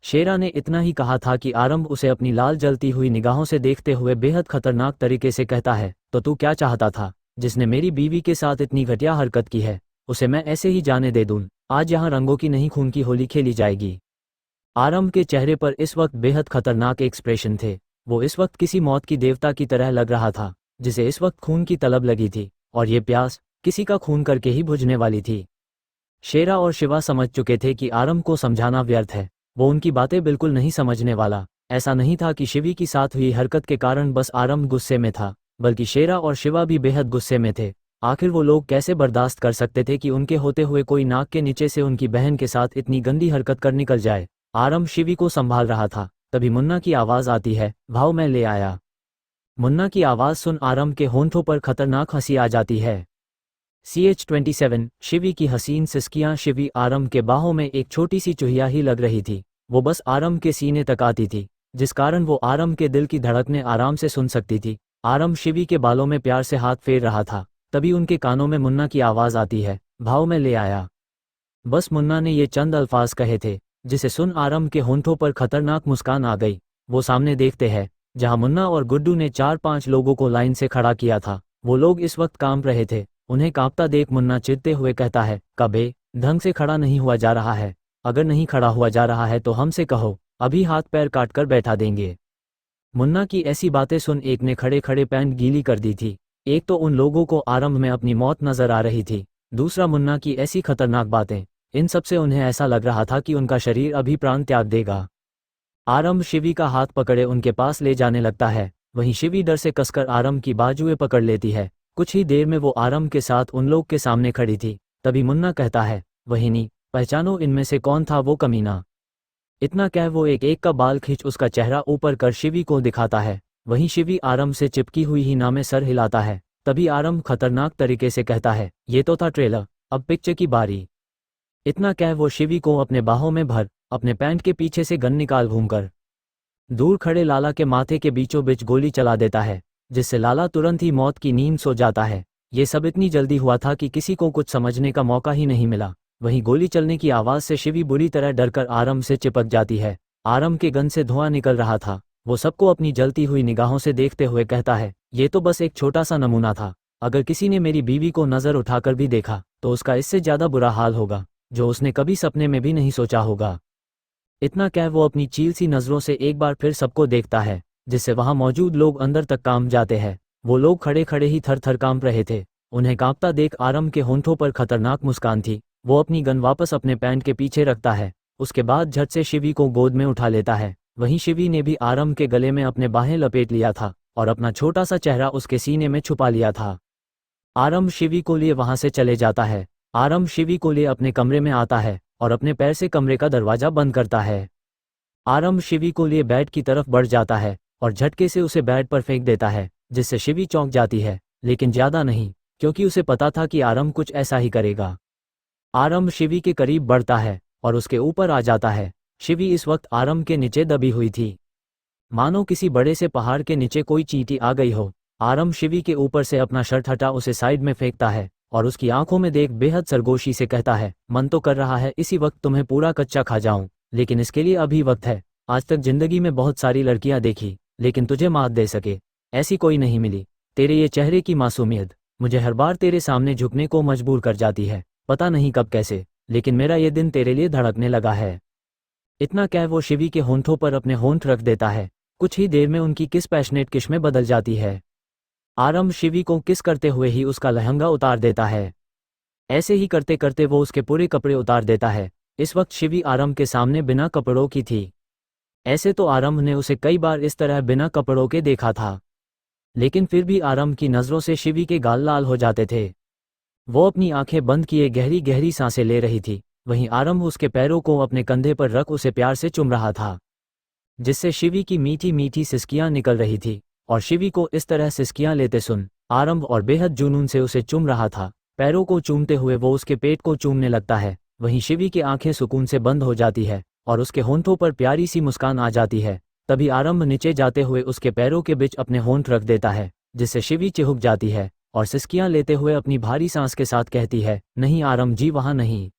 A: शेरा ने इतना ही कहा था कि आरंभ उसे अपनी लाल जलती हुई निगाहों से देखते हुए बेहद खतरनाक तरीके से कहता है, तो तू क्या चाहता था? जिसने मेरी बीवी के साथ इतनी घटिया हरकत की है उसे मैं ऐसे ही जाने दे दूं? आज यहाँ रंगों की नहीं खून की होली खेली जाएगी। आरंभ के चेहरे पर इस वक्त बेहद खतरनाक एक्सप्रेशन थे। वो इस वक्त किसी मौत की देवता की तरह लग रहा था, जिसे इस वक्त खून की तलब लगी थी, और ये प्यास किसी का खून करके ही बुझने वाली थी। शेरा और शिवा समझ चुके थे कि आरंभ को समझाना व्यर्थ है, वो उनकी बातें बिल्कुल नहीं समझने वाला। ऐसा नहीं था कि शिवी की साथ हुई हरकत के कारण बस आरंभ गुस्से में था, बल्कि शेरा और शिवा भी बेहद गुस्से में थे। आखिर वो लोग कैसे बर्दाश्त कर सकते थे कि उनके होते हुए कोई नाक के नीचे से उनकी बहन के साथ इतनी गंदी हरकत कर निकल जाए। आरंभ शिवी को संभाल रहा था, तभी मुन्ना की आवाज़ आती है, भाव मैं ले आया। मुन्ना की आवाज़ सुन आरंभ के होंठों पर खतरनाक हंसी आ जाती है। CH-27 शिवी की हसीन सिसकियां शिवी आरंभ के बाहों में एक छोटी सी चुहिया ही लग रही थी। वो बस आरंभ के सीने तक आती थी, जिस कारण वो आरंभ के दिल की धड़कनें आराम से सुन सकती थी। आरंभ शिवी के बालों में प्यार से हाथ फेर रहा था, तभी उनके कानों में मुन्ना की आवाज़ आती है, भाव मैं ले आया। बस मुन्ना ने ये चंद अल्फाज कहे थे, जिसे सुन आरंभ के होंठों पर खतरनाक मुस्कान आ गई। वो सामने देखते हैं, जहां मुन्ना और गुड्डू ने 4-5 लोगों को लाइन से खड़ा किया था। वो लोग इस वक्त कांप रहे थे। उन्हें कांपता देख मुन्ना चिढ़ते हुए कहता है, कबे ढंग से खड़ा नहीं हुआ जा रहा है? अगर नहीं खड़ा हुआ जा रहा है तो हमसे कहो, अभी हाथ पैर काट कर बैठा देंगे। मुन्ना की ऐसी बातें सुन एक ने खड़े खड़े पैंट गीली कर दी थी। एक तो उन लोगों को आरंभ में अपनी मौत नजर आ रही थी, दूसरा मुन्ना की ऐसी खतरनाक बातें। इन सब से उन्हें ऐसा लग रहा था कि उनका शरीर अभी प्राण त्याग देगा। आरंभ शिवी का हाथ पकड़े उनके पास ले जाने लगता है, वहीं शिवी डर से कसकर आरंभ की बाजुएं पकड़ लेती है। कुछ ही देर में वो आरंभ के साथ उन लोग के सामने खड़ी थी। तभी मुन्ना कहता है, वहीनी पहचानो इनमें से कौन था वो कमीना? इतना कह वो एक एक का बाल खींच उसका चेहरा ऊपर कर शिवी को दिखाता है। वहीं शिवी आरंभ से चिपकी हुई ही ना में सर हिलाता है। तभी आरंभ खतरनाक तरीके से कहता है, ये तो था ट्रेलर, अब पिक्चर की बारी। इतना कह वो शिवी को अपने बाहों में भर अपने पैंट के पीछे से गन निकाल घूमकर दूर खड़े लाला के माथे के बीचों बीच गोली चला देता है, जिससे लाला तुरंत ही मौत की नींद सो जाता है। ये सब इतनी जल्दी हुआ था कि किसी को कुछ समझने का मौका ही नहीं मिला। वहीं गोली चलने की आवाज़ से शिवी बुरी तरह डरकर आरंभ से चिपक जाती है। आरंभ के गन से धुआं निकल रहा था। वो सबको अपनी जलती हुई निगाहों से देखते हुए कहता है, ये तो बस एक छोटा सा नमूना था। अगर किसी ने मेरी बीवी को नज़र उठाकर भी देखा तो उसका इससे ज़्यादा बुरा हाल होगा, जो उसने कभी सपने में भी नहीं सोचा होगा। इतना कह वो अपनी चील सी नज़रों से एक बार फिर सबको देखता है, जिससे वहां मौजूद लोग अंदर तक कांप जाते हैं। वो लोग खड़े खड़े ही थर थर कांप रहे थे। उन्हें कांपता देख आरंभ के होंठों पर खतरनाक मुस्कान थी। वो अपनी गन वापस अपने पैंट के पीछे रखता है। उसके बाद झट से शिवी को गोद में उठा लेता है। वहीं शिवी ने भी आरंभ के गले में अपने बाहें लपेट लिया था और अपना छोटा सा चेहरा उसके सीने में छुपा लिया था। आरंभ शिवी को लिए वहां से चले जाता है। आरंभ शिवी को लिए अपने कमरे में आता है और अपने पैर से कमरे का दरवाजा बंद करता है। आरंभ शिवी को लिए बेड की तरफ बढ़ जाता है और झटके से उसे बेड पर फेंक देता है, जिससे शिवी चौंक जाती है, लेकिन ज्यादा नहीं, क्योंकि उसे पता था कि आरंभ कुछ ऐसा ही करेगा। आरंभ शिवी के करीब बढ़ता है और उसके ऊपर आ जाता है। शिवी इस वक्त आरंभ के नीचे दबी हुई थी, मानो किसी बड़े से पहाड़ के नीचे कोई चींटी आ गई हो। आरंभ शिवी के ऊपर से अपना शर्ट हटा उसे साइड में फेंकता है और उसकी आंखों में देख बेहद सरगोशी से कहता है, मन तो कर रहा है इसी वक्त तुम्हें पूरा कच्चा खा जाऊं, लेकिन इसके लिए अभी वक्त है। आज तक जिंदगी में बहुत सारी लड़कियां देखी, लेकिन तुझे मात दे सके ऐसी कोई नहीं मिली। तेरे ये चेहरे की मासूमियत मुझे हर बार तेरे सामने झुकने को मजबूर कर जाती है, पता नहीं कब कैसे, लेकिन मेरा ये दिन तेरे लिए धड़कने लगा है। इतना कह वो शिवी के होंठों पर अपने होंठ रख देता है। कुछ ही देर में उनकी किस पैशनेट किस में बदल जाती है। आरंभ शिवी को किस करते हुए ही उसका लहंगा उतार देता है। ऐसे ही करते करते वो उसके पूरे कपड़े उतार देता है। इस वक्त शिवी आरंभ के सामने बिना कपड़ों की थी। ऐसे तो आरंभ ने उसे कई बार इस तरह बिना कपड़ों के देखा था, लेकिन फिर भी आरंभ की नज़रों से शिवी के गाल लाल हो जाते थे। वो अपनी आंखें बंद किए गहरी गहरी सांसें ले रही थी। वहीं आरंभ उसके पैरों को अपने कंधे पर रख उसे प्यार से चूम रहा था, जिससे शिवी की मीठी मीठी सिसकियां निकल रही थी। और शिवी को इस तरह सिसकियां लेते सुन आरंभ और बेहद जुनून से उसे चूम रहा था। पैरों को चूमते हुए वो उसके पेट को चूमने लगता है। वहीं शिवी की आंखें सुकून से बंद हो जाती है और उसके होंठों पर प्यारी सी मुस्कान आ जाती है। तभी आरंभ नीचे जाते हुए उसके पैरों के बीच अपने होंठ रख देता है, जिससे शिवी चिहुक जाती है और सिसकियां लेते हुए अपनी भारी सांस के साथ कहती है, नहीं आरंभ जी, वहां नहीं।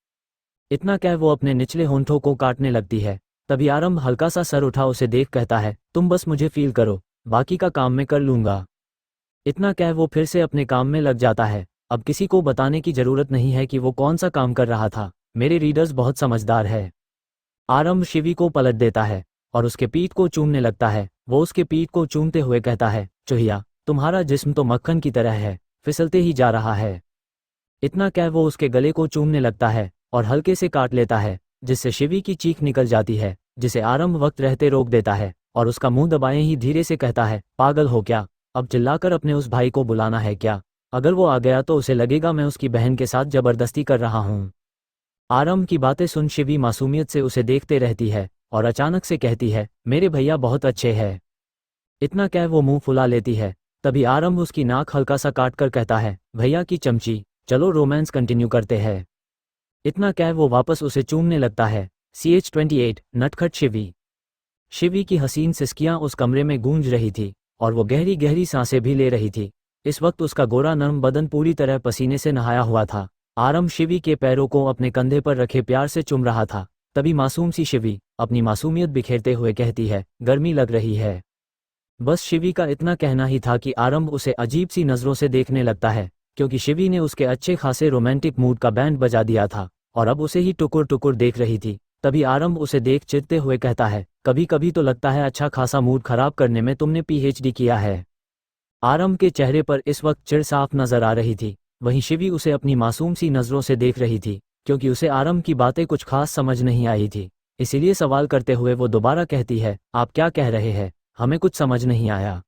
A: इतना कह वो अपने निचले होंठों को काटने लगती है। तभी आरंभ हल्का सा सर उठा उसे देख कहता है, तुम बस मुझे फील करो, बाकी का काम मैं कर लूंगा। इतना कह वो फिर से अपने काम में लग जाता है। अब किसी को बताने की जरूरत नहीं है कि वो कौन सा काम कर रहा था, मेरे रीडर्स बहुत समझदार है। आरंभ शिवी को पलट देता है और उसके पीठ को चूमने लगता है। वो उसके पीठ को चूमते हुए कहता है, चूहिया, तुम्हारा जिस्म तो मक्खन की तरह है, फिसलते ही जा रहा है। इतना कह वो उसके गले को चूमने लगता है और हल्के से काट लेता है, जिससे शिवी की चीख निकल जाती है, जिसे आरंभ वक्त रहते रोक देता है और उसका मुंह दबाए ही धीरे से कहता है, पागल हो क्या? अब चिल्लाकर अपने उस भाई को बुलाना है क्या? अगर वो आ गया तो उसे लगेगा मैं उसकी बहन के साथ जबरदस्ती कर रहा हूँ। आरंभ की बातें सुन शिवी मासूमियत से उसे देखते रहती है और अचानक से कहती है, मेरे भैया बहुत अच्छे हैं। इतना कह वो मुंह फुला लेती है। तभी आरंभ उसकी नाक हल्का सा काट कर कहता है, भैया की चमची, चलो रोमांस कंटिन्यू करते हैं। इतना कह वो वापस उसे चूमने लगता है। CH-28 नटखट शिवी। शिवी की हसीन सिसकियां उस कमरे में गूंज रही थी और वो गहरी गहरी सांसें भी ले रही थी। इस वक्त उसका गोरा नर्म बदन पूरी तरह पसीने से नहाया हुआ था। आरंभ शिवी के पैरों को अपने कंधे पर रखे प्यार से चुम रहा था। तभी मासूम सी शिवी अपनी मासूमियत बिखेरते हुए कहती है, गर्मी लग रही है। बस शिवी का इतना कहना ही था कि आरंभ उसे अजीब सी नज़रों से देखने लगता है, क्योंकि शिवी ने उसके अच्छे खासे रोमांटिक मूड का बैंड बजा दिया था और अब उसे ही टुकुर टुकुर देख रही थी। तभी आरंभ उसे देख चिढ़ते हुए कहता है, कभी कभी तो लगता है अच्छा खासा मूड खराब करने में तुमने PhD किया है। आरंभ के चेहरे पर इस वक्त चिढ़ साफ नजर आ रही थी। वहीं शिवी उसे अपनी मासूम सी नज़रों से देख रही थी, क्योंकि उसे आरंभ की बातें कुछ खास समझ नहीं आई थी। इसीलिए सवाल करते हुए वो दोबारा कहती है, आप क्या कह रहे हैं? हमें कुछ समझ नहीं आया।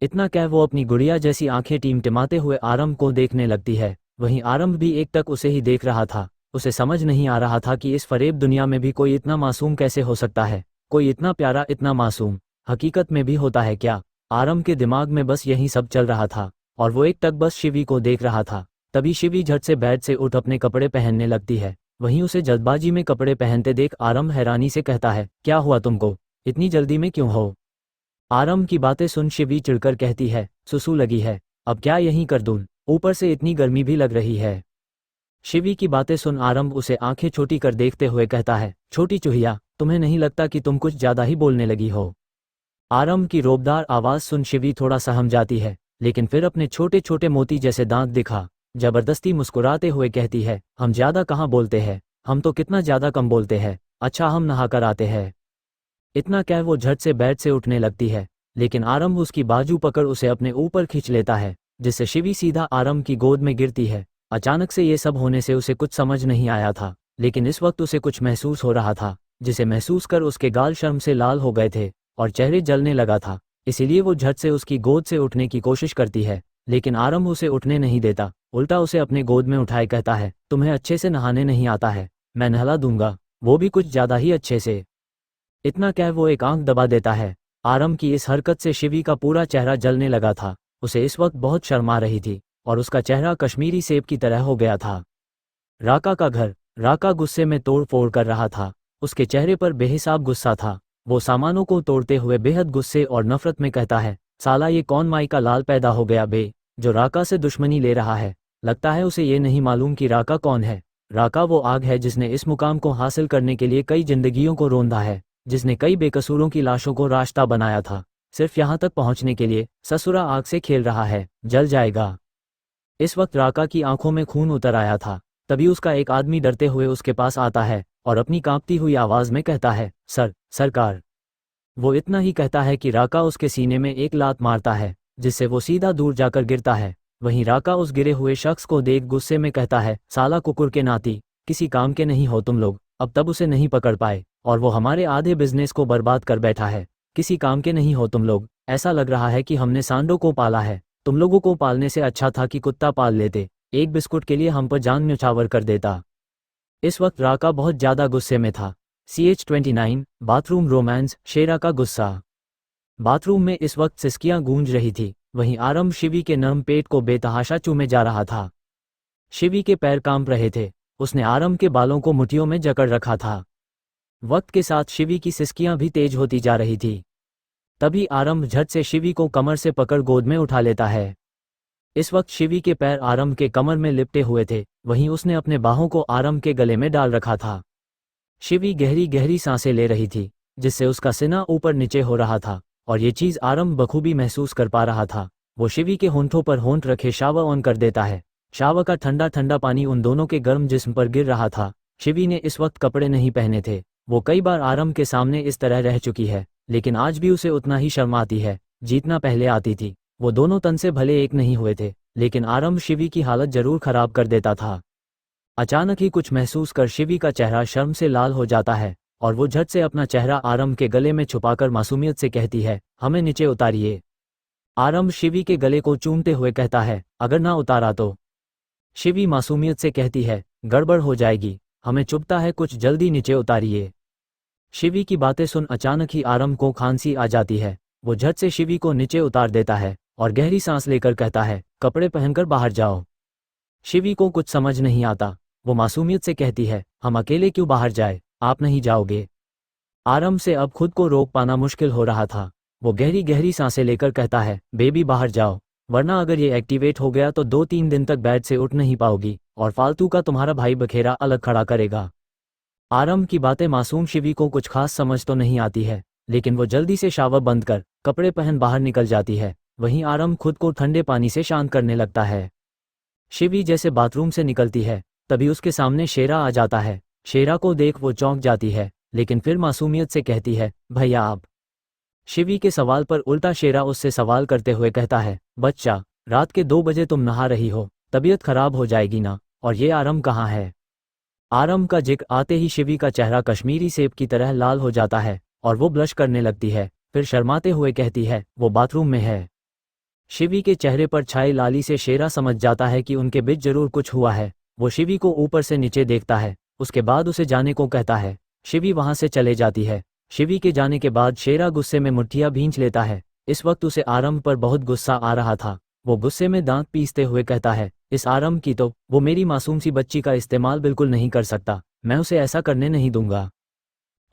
A: इतना कह वो अपनी गुड़िया जैसी आंखें टिमटिमाते हुए आरंभ को देखने लगती है। वहीं आरंभ भी एकटक उसे ही देख रहा था। उसे समझ नहीं आ रहा था कि इस फरेब दुनिया में भी कोई इतना मासूम कैसे हो सकता है, कोई इतना प्यारा, इतना मासूम हकीकत में भी होता है क्या? आरंभ के दिमाग में बस यही सब चल रहा था और वो एकटक बस शिवी को देख रहा था। तभी शिवी झट से बेड से उठ अपने कपड़े पहनने लगती है। वहीं उसे जल्दबाजी में कपड़े पहनते देख आरंभ हैरानी से कहता है, क्या हुआ तुमको? इतनी जल्दी में क्यों हो? आरंभ की बातें सुन शिवी चिढ़कर कहती है, सुसु लगी है, अब क्या यहीं कर दूं? ऊपर से इतनी गर्मी भी लग रही है। शिवी की बातें सुन आरंभ उसे आंखें छोटी कर देखते हुए कहता है, छोटी चूहिया, तुम्हें नहीं लगता कि तुम कुछ ज्यादा ही बोलने लगी हो? आरंभ की रोबदार आवाज सुन शिवी थोड़ा सहम जाती है, लेकिन फिर अपने छोटे छोटे मोती जैसे दांत दिखा जबरदस्ती मुस्कुराते हुए कहती है, हम ज्यादा कहाँ बोलते हैं, हम तो कितना ज्यादा कम बोलते हैं। अच्छा, हम नहा कर आते हैं। इतना कह वो झट से बेड से उठने लगती है, लेकिन आरंभ उसकी बाजू पकड़ उसे अपने ऊपर खींच लेता है, जिससे शिवी सीधा आरंभ की गोद में गिरती है। अचानक से ये सब होने से उसे कुछ समझ नहीं आया था, लेकिन इस वक्त उसे कुछ महसूस हो रहा था, जिसे महसूस कर उसके गाल शर्म से लाल हो गए थे और चेहरे जलने लगा था। इसीलिए वो झट से उसकी गोद से उठने की कोशिश करती है, लेकिन आरंभ उसे उठने नहीं देता। उल्टा उसे अपने गोद में उठाए कहता है, तुम्हें अच्छे से नहाने नहीं आता है, मैं नहला दूंगा, वो भी कुछ ज्यादा ही अच्छे से। इतना कह वो एक आंख दबा देता है। आरंभ की इस हरकत से शिवी का पूरा चेहरा जलने लगा था। उसे इस वक्त बहुत शर्म आ रही थी और उसका चेहरा कश्मीरी सेब की तरह हो गया था। राका का घर। राका गुस्से में तोड़ फोड़ कर रहा था। उसके चेहरे पर बेहिसाब गुस्सा था। वो सामानों को तोड़ते हुए बेहद गुस्से और नफरत में कहता है, साला ये कौन माई का लाल पैदा हो गया बे, जो राका से दुश्मनी ले रहा है। लगता है उसे ये नहीं मालूम कि राका कौन है। राका वो आग है जिसने इस मुकाम को हासिल करने के लिए कई जिंदगियों को रोंदा है, जिसने कई बेकसूरों की लाशों को रास्ता बनाया था। सिर्फ यहाँ तक पहुँचने के लिए ससुरा आग से खेल रहा है, जल जाएगा। इस वक्त राका की आंखों में खून उतर आया था। तभी उसका एक आदमी डरते हुए उसके पास आता है और अपनी कांपती हुई आवाज में कहता है, सरकार। वो इतना ही कहता है कि राका उसके सीने में एक लात मारता है, जिससे वो सीधा दूर जाकर गिरता है। वहीं राका उस गिरे हुए शख्स को देख गुस्से में कहता है, साला कुकुर के नाती, किसी काम के नहीं हो तुम लोग। अब तब उसे नहीं पकड़ पाए और वो हमारे आधे बिजनेस को बर्बाद कर बैठा है। किसी काम के नहीं हो तुम लोग। ऐसा लग रहा है कि हमने सांडों को पाला है। तुम लोगों को पालने से अच्छा था कि कुत्ता पाल लेते, एक बिस्कुट के लिए हम पर जान न्यौछावर कर देता। इस वक्त राका बहुत ज्यादा गुस्से में था। CH-29 bathroom romance. शेरा का गुस्सा। बाथरूम में इस वक्त सिसकियां गूंज रही थी। वहीं आरंभ शिवी के नर्म पेट को बेतहाशा चूमे जा रहा था। शिवी के पैर कांप रहे थे। उसने आरंभ के बालों को मुट्ठियों में जकड़ रखा था। वक्त के साथ शिवी की सिसकियां भी तेज होती जा रही थी। तभी आरंभ झट से शिवी को कमर से पकड़ गोद में उठा लेता है। इस वक्त शिवी के पैर आरंभ के कमर में लिपटे हुए थे, वहीं उसने अपने बाहों को आरंभ के गले में डाल रखा था। शिवी गहरी गहरी सांसें ले रही थी, जिससे उसका सीना ऊपर नीचे हो रहा था, और ये चीज़ आरंभ बखूबी महसूस कर पा रहा था। वो शिवी के होंठों पर होंठ रखे शावर ऑन कर देता है। शावर का ठंडा ठंडा पानी उन दोनों के गर्म जिस्म पर गिर रहा था। शिवी ने इस वक्त कपड़े नहीं पहने थे। वो कई बार आरंभ के सामने इस तरह रह चुकी है, लेकिन आज भी उसे उतना ही शर्म आती है जितना पहले आती थी। वो दोनों तन से भले एक नहीं हुए थे, लेकिन आरंभ शिवी की हालत जरूर खराब कर देता था। अचानक ही कुछ महसूस कर शिवी का चेहरा शर्म से लाल हो जाता है, और वो झट से अपना चेहरा आरंभ के गले में छुपाकर मासूमियत से कहती है, हमें नीचे उतारिए। आरंभ शिवी के गले को चूमते हुए कहता है, अगर ना उतारा तो। शिवी मासूमियत से कहती है, गड़बड़ हो जाएगी, हमें चुभता है, कुछ जल्दी नीचे उतारिए। शिवी की बातें सुन अचानक ही आरंभ को खांसी आ जाती है। वो झट से शिवी को नीचे उतार देता है और गहरी सांस लेकर कहता है, कपड़े पहनकर बाहर जाओ। शिवी को कुछ समझ नहीं आता। वो मासूमियत से कहती है, हम अकेले क्यों बाहर जाए, आप नहीं जाओगे। आरंभ से अब खुद को रोक पाना मुश्किल हो रहा था। वो गहरी गहरी सांसें लेकर कहता है, बेबी बाहर जाओ, वरना अगर ये एक्टिवेट हो गया तो 2-3 दिन तक बेड से उठ नहीं पाओगी, और फालतू का तुम्हारा भाई बखेरा अलग खड़ा करेगा। आरंभ की बातें मासूम शिवी को कुछ खास समझ तो नहीं आती है, लेकिन वो जल्दी से शावर बंद कर कपड़े पहन बाहर निकल जाती है। वहीं आरंभ खुद को ठंडे पानी से शांत करने लगता है। शिवी जैसे बाथरूम से निकलती है, तभी उसके सामने शेरा आ जाता है। शेरा को देख वो चौंक जाती है, लेकिन फिर मासूमियत से कहती है, भैया आप। शिवी के सवाल पर उल्टा शेरा उससे सवाल करते हुए कहता है, बच्चा, रात के 2 बजे तुम नहा रही हो, तबीयत खराब हो जाएगी ना, और ये आरंभ कहाँ है। आरंभ का जिक्र आते ही शिवी का चेहरा कश्मीरी सेब की तरह लाल हो जाता है, और वो ब्लश करने लगती है। फिर शर्माते हुए कहती है, वो बाथरूम में है। शिवी के चेहरे पर छाई लाली से शेरा समझ जाता है कि उनके बीच जरूर कुछ हुआ है। वो शिवी को ऊपर से नीचे देखता है, उसके बाद उसे जाने को कहता है। शिवी वहां से चले जाती है। शिवी के जाने के बाद शेरा गुस्से में मुट्ठियां भींच लेता है। इस वक्त उसे आरंभ पर बहुत गुस्सा आ रहा था। वो गुस्से में दांत पीसते हुए कहता है, इस आरंभ की तो, वो मेरी मासूम सी बच्ची का इस्तेमाल बिल्कुल नहीं कर सकता, मैं उसे ऐसा करने नहीं दूंगा।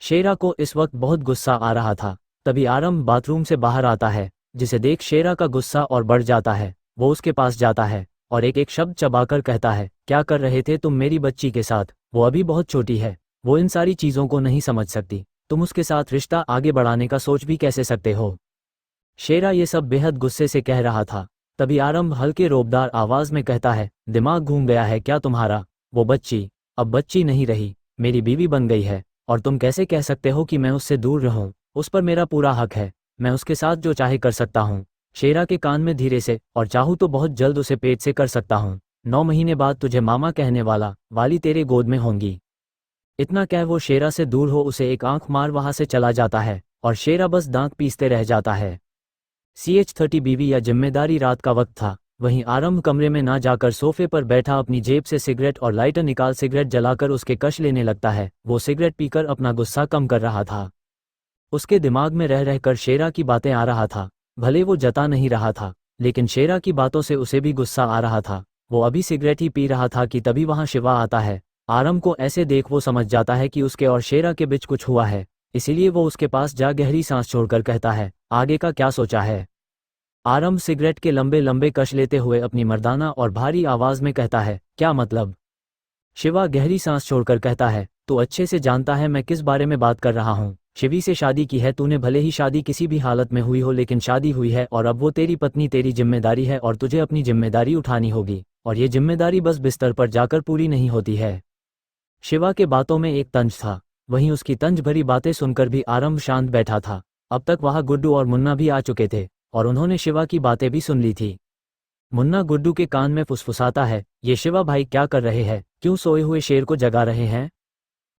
A: शेरा को इस वक्त बहुत गुस्सा आ रहा था। तभी आरंभ बाथरूम से बाहर आता है, जिसे देख शेरा का गुस्सा और बढ़ जाता है। वो उसके पास जाता है और एक एक शब्द चबाकर कहता है, क्या कर रहे थे तुम मेरी बच्ची के साथ, वो अभी बहुत छोटी है, वो इन सारी चीज़ों को नहीं समझ सकती, तुम उसके साथ रिश्ता आगे बढ़ाने का सोच भी कैसे सकते हो। शेरा ये सब बेहद गुस्से से कह रहा था। तभी आरंभ हल्के रोबदार आवाज में कहता है, दिमाग घूम गया है क्या तुम्हारा, वो बच्ची अब बच्ची नहीं रही, मेरी बीवी बन गई है, और तुम कैसे कह सकते हो कि मैं उससे दूर रहूं, उस पर मेरा पूरा हक है, मैं उसके साथ जो चाहे कर सकता हूं। शेरा के कान में धीरे से, और चाहूं तो बहुत जल्द उसे पेट से कर सकता हूं। 9 महीने बाद तुझे मामा कहने वाली तेरे गोद में होंगी। इतना कह वो शेरा से दूर हो उसे एक आंख मार वहां से चला जाता है, और शेरा बस दांत पीसते रह जाता है। CH30 बीवी या जिम्मेदारी रात का वक्त था। वहीं आरंभ कमरे में ना जाकर सोफे पर बैठा अपनी जेब से सिगरेट और लाइटर निकाल सिगरेट जलाकर उसके कश लेने लगता है। वो सिगरेट पीकर अपना गुस्सा कम कर रहा था। उसके दिमाग में रह रहकर शेरा की बातें आ रहा था। भले वो जता नहीं रहा था, लेकिन शेरा की बातों से उसे भी गुस्सा आ रहा था। वो अभी सिगरेट ही पी रहा था कि तभी वहां शिवा आता है। आरंभ को ऐसे देख वो समझ जाता है कि उसके और शेरा के बीच कुछ हुआ है, इसीलिए वो उसके पास जा गहरी सांस छोड़कर कहता है, आगे का क्या सोचा है। आरंभ सिगरेट के लंबे लंबे कश लेते हुए अपनी मर्दाना और भारी आवाज में कहता है, क्या मतलब। शिवा गहरी सांस छोड़कर कहता है, तू अच्छे से जानता है मैं किस बारे में बात कर रहा हूँ। शिवी से शादी की है तूने, भले ही शादी किसी भी हालत में हुई हो, लेकिन शादी हुई है और अब वो तेरी पत्नी, तेरी जिम्मेदारी है और तुझे अपनी जिम्मेदारी उठानी होगी, और ये जिम्मेदारी बस बिस्तर पर जाकर पूरी नहीं होती है। शिवा के बातों में एक तंज था। वहीं उसकी तंज भरी बातें सुनकर भी आरंभ शांत बैठा था। अब तक वहां गुड्डू और मुन्ना भी आ चुके थे, और उन्होंने शिवा की बातें भी सुन ली थी। मुन्ना गुड्डू के कान में फुसफुसाता है, ये शिवा भाई क्या कर रहे हैं, क्यों सोए हुए शेर को जगा रहे हैं।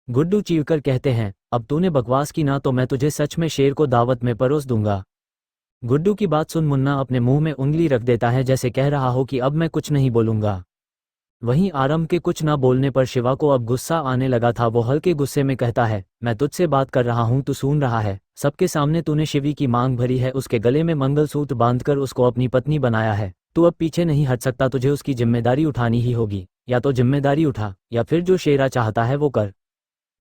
A: गुड्डू चीखकर कहते हैं, अब तूने बकवास की ना तो मैं तुझे सच में शेर को दावत में परोस दूंगा। गुड्डू की बात सुन मुन्ना अपने मुंह में उंगली रख देता है, जैसे कह रहा हो कि अब मैं कुछ नहीं बोलूंगा। वहीं आरंभ के कुछ ना बोलने पर शिवा को अब गुस्सा आने लगा था। वो हल्के गुस्से में कहता है, मैं तुझसे बात कर रहा हूं, तू सुन रहा है। सबके सामने तूने शिवी की मांग भरी है, उसके गले में मंगलसूत्र बांधकर उसको अपनी पत्नी बनाया है। तू अब पीछे नहीं हट सकता, तुझे उसकी जिम्मेदारी उठानी ही होगी। या तो जिम्मेदारी उठा, या फिर जो शेरा चाहता है वो कर।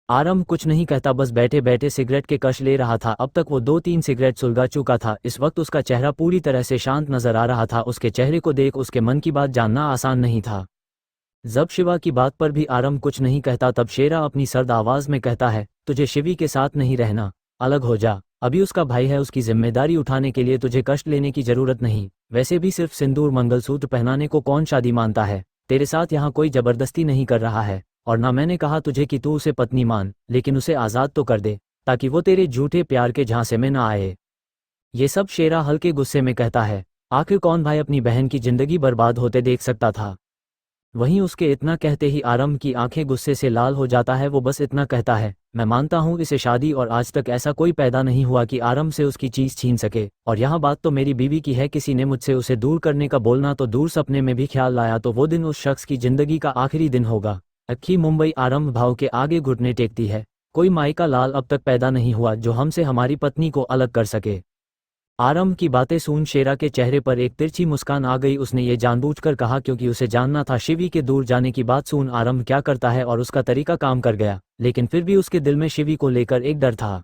A: आरंभ कुछ नहीं कहता, बस बैठे बैठे सिगरेट के कश ले रहा था। अब तक वो 2-3 सिगरेट सुलगा चुका था। इस वक्त उसका चेहरा पूरी तरह से शांत नजर आ रहा था। उसके चेहरे को देख उसके मन की बात जानना आसान नहीं था। जब शिवा की बात पर भी आरंभ कुछ नहीं कहता, तब शेरा अपनी सर्द आवाज में कहता है, तुझे शिवी के साथ नहीं रहना, अलग हो जा। अभी उसका भाई है, उसकी जिम्मेदारी उठाने के लिए तुझे कष्ट लेने की जरूरत नहीं। वैसे भी सिर्फ सिंदूर मंगलसूत्र पहनाने को कौन शादी मानता है। तेरे साथ यहाँ कोई जबरदस्ती नहीं कर रहा है, और ना मैंने कहा तुझे कि तू उसे पत्नी मान, लेकिन उसे आज़ाद तो कर दे, ताकि वो तेरे झूठे प्यार के झांसे में ना आए। ये सब शेरा हल्के गुस्से में कहता है। आखिर कौन भाई अपनी बहन की जिंदगी बर्बाद होते देख सकता था। वहीं उसके इतना कहते ही आरंभ की आंखें गुस्से से लाल हो जाता है। वो बस इतना कहता है, मैं मानता हूँ इसे शादी, और आज तक ऐसा कोई पैदा नहीं हुआ कि आरंभ से उसकी चीज छीन सके। और यहाँ बात तो मेरी बीवी की है, किसी ने मुझसे उसे दूर करने का बोलना तो दूर, सपने में भी ख्याल लाया तो वो दिन उस शख्स की जिंदगी का आखिरी दिन होगा। अक्खी मुंबई आरंभ भाव के आगे घुटने टेकती है। कोई माई का लाल अब तक पैदा नहीं हुआ जो हमसे हमारी पत्नी को अलग कर सके। आरंभ की बातें सुन शेरा के चेहरे पर एक तिरछी मुस्कान आ गई। उसने ये जानबूझकर कहा क्योंकि उसे जानना था शिवी के दूर जाने की बात सुन आरंभ क्या करता है, और उसका तरीका काम कर गया। लेकिन फिर भी उसके दिल में शिवी को लेकर एक डर था।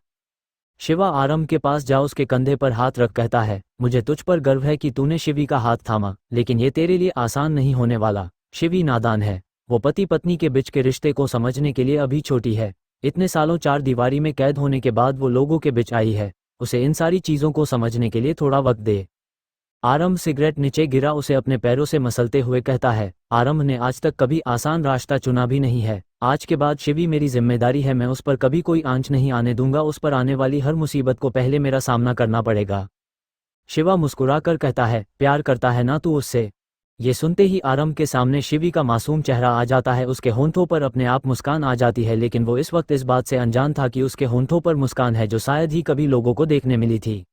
A: शिवा आरंभ के पास जा उसके कंधे पर हाथ रख कहता है, मुझे तुझ पर गर्व है कि तूने शिवी का हाथ थामा, लेकिन ये तेरे लिए आसान नहीं होने वाला। शिवी नादान है, वो पति पत्नी के बीच के रिश्ते को समझने के लिए अभी छोटी है। इतने सालों चार दीवारी में कैद होने के बाद वो लोगों के बीच आई है। उसे इन सारी चीज़ों को समझने के लिए थोड़ा वक्त दे। आरंभ सिगरेट नीचे गिरा उसे अपने पैरों से मसलते हुए कहता है, आरंभ ने आज तक कभी आसान रास्ता चुना भी नहीं है। आज के बाद शिवी मेरी जिम्मेदारी है, मैं उस पर कभी कोई आंच नहीं आने दूंगा। उस पर आने वाली हर मुसीबत को पहले मेरा सामना करना पड़ेगा। शिवा मुस्कुराकर कहता है, प्यार करता है ना तू उससे। ये सुनते ही आरंभ के सामने शिवी का मासूम चेहरा आ जाता है। उसके होंठों पर अपने आप मुस्कान आ जाती है, लेकिन वो इस वक्त इस बात से अनजान था कि उसके होंठों पर मुस्कान है जो शायद ही कभी लोगों को देखने मिली थी।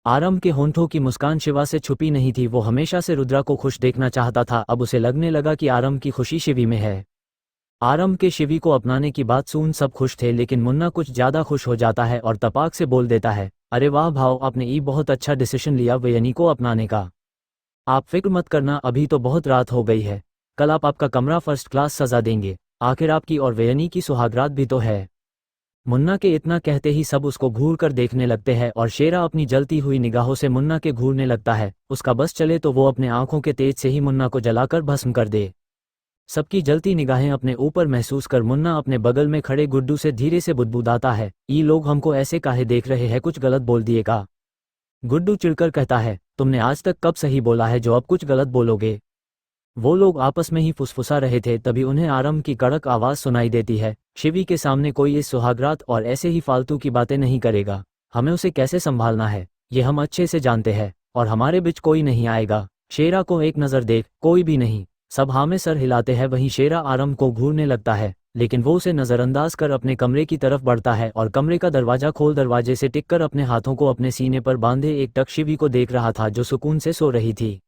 A: आरंभ के होंठों की मुस्कान शिवा से छुपी नहीं थी। वो हमेशा से रुद्रा को खुश देखना चाहता था। अब उसे लगने लगा कि आरंभ की खुशी शिवी में है। आरंभ के शिवी को अपनाने की बात सुन सब खुश थे, लेकिन मुन्ना कुछ ज्यादा खुश हो जाता है और तपाक से बोल देता है, अरे वाह भाव, आपने ये बहुत अच्छा डिसीजन लिया वयनी को अपनाने का। आप फिक्र मत करना, अभी तो बहुत रात हो गई है, कल आप आपका कमरा फर्स्ट क्लास सजा देंगे। आखिर आपकी और वयनी की सुहागरात भी तो है। मुन्ना के इतना कहते ही सब उसको घूर कर देखने लगते हैं, और शेरा अपनी जलती हुई निगाहों से मुन्ना के घूरने लगता है। उसका बस चले तो वो अपने आंखों के तेज से ही मुन्ना को जलाकर भस्म कर दे। सबकी जलती निगाहें अपने ऊपर महसूस कर मुन्ना अपने बगल में खड़े गुड्डू से धीरे से बुदबुदाता है, ये लोग हमको ऐसे काहे देख रहे हैं, कुछ गलत बोल दिए का। गुड्डू चिढ़कर कहता है, तुमने आज तक कब सही बोला है जो अब कुछ गलत बोलोगे। वो लोग आपस में ही फुसफुसा रहे थे, तभी उन्हें आरंभ की कड़क आवाज सुनाई देती है, शिवी के सामने कोई इस सुहागरात और ऐसे ही फालतू की बातें नहीं करेगा। हमें उसे कैसे संभालना है ये हम अच्छे से जानते हैं, और हमारे बीच कोई नहीं आएगा। शेरा को एक नज़र देख, कोई भी नहीं। सब हाँ में सर हिलाते हैं। वहीं शेरा आरंभ को घूरने लगता है, लेकिन वो उसे नज़रअंदाज कर अपने कमरे की तरफ बढ़ता है और कमरे का दरवाजा खोल दरवाजे से टिककर अपने हाथों को अपने सीने पर बांधे एक टक शिवी को देख रहा था जो सुकून से सो रही थी।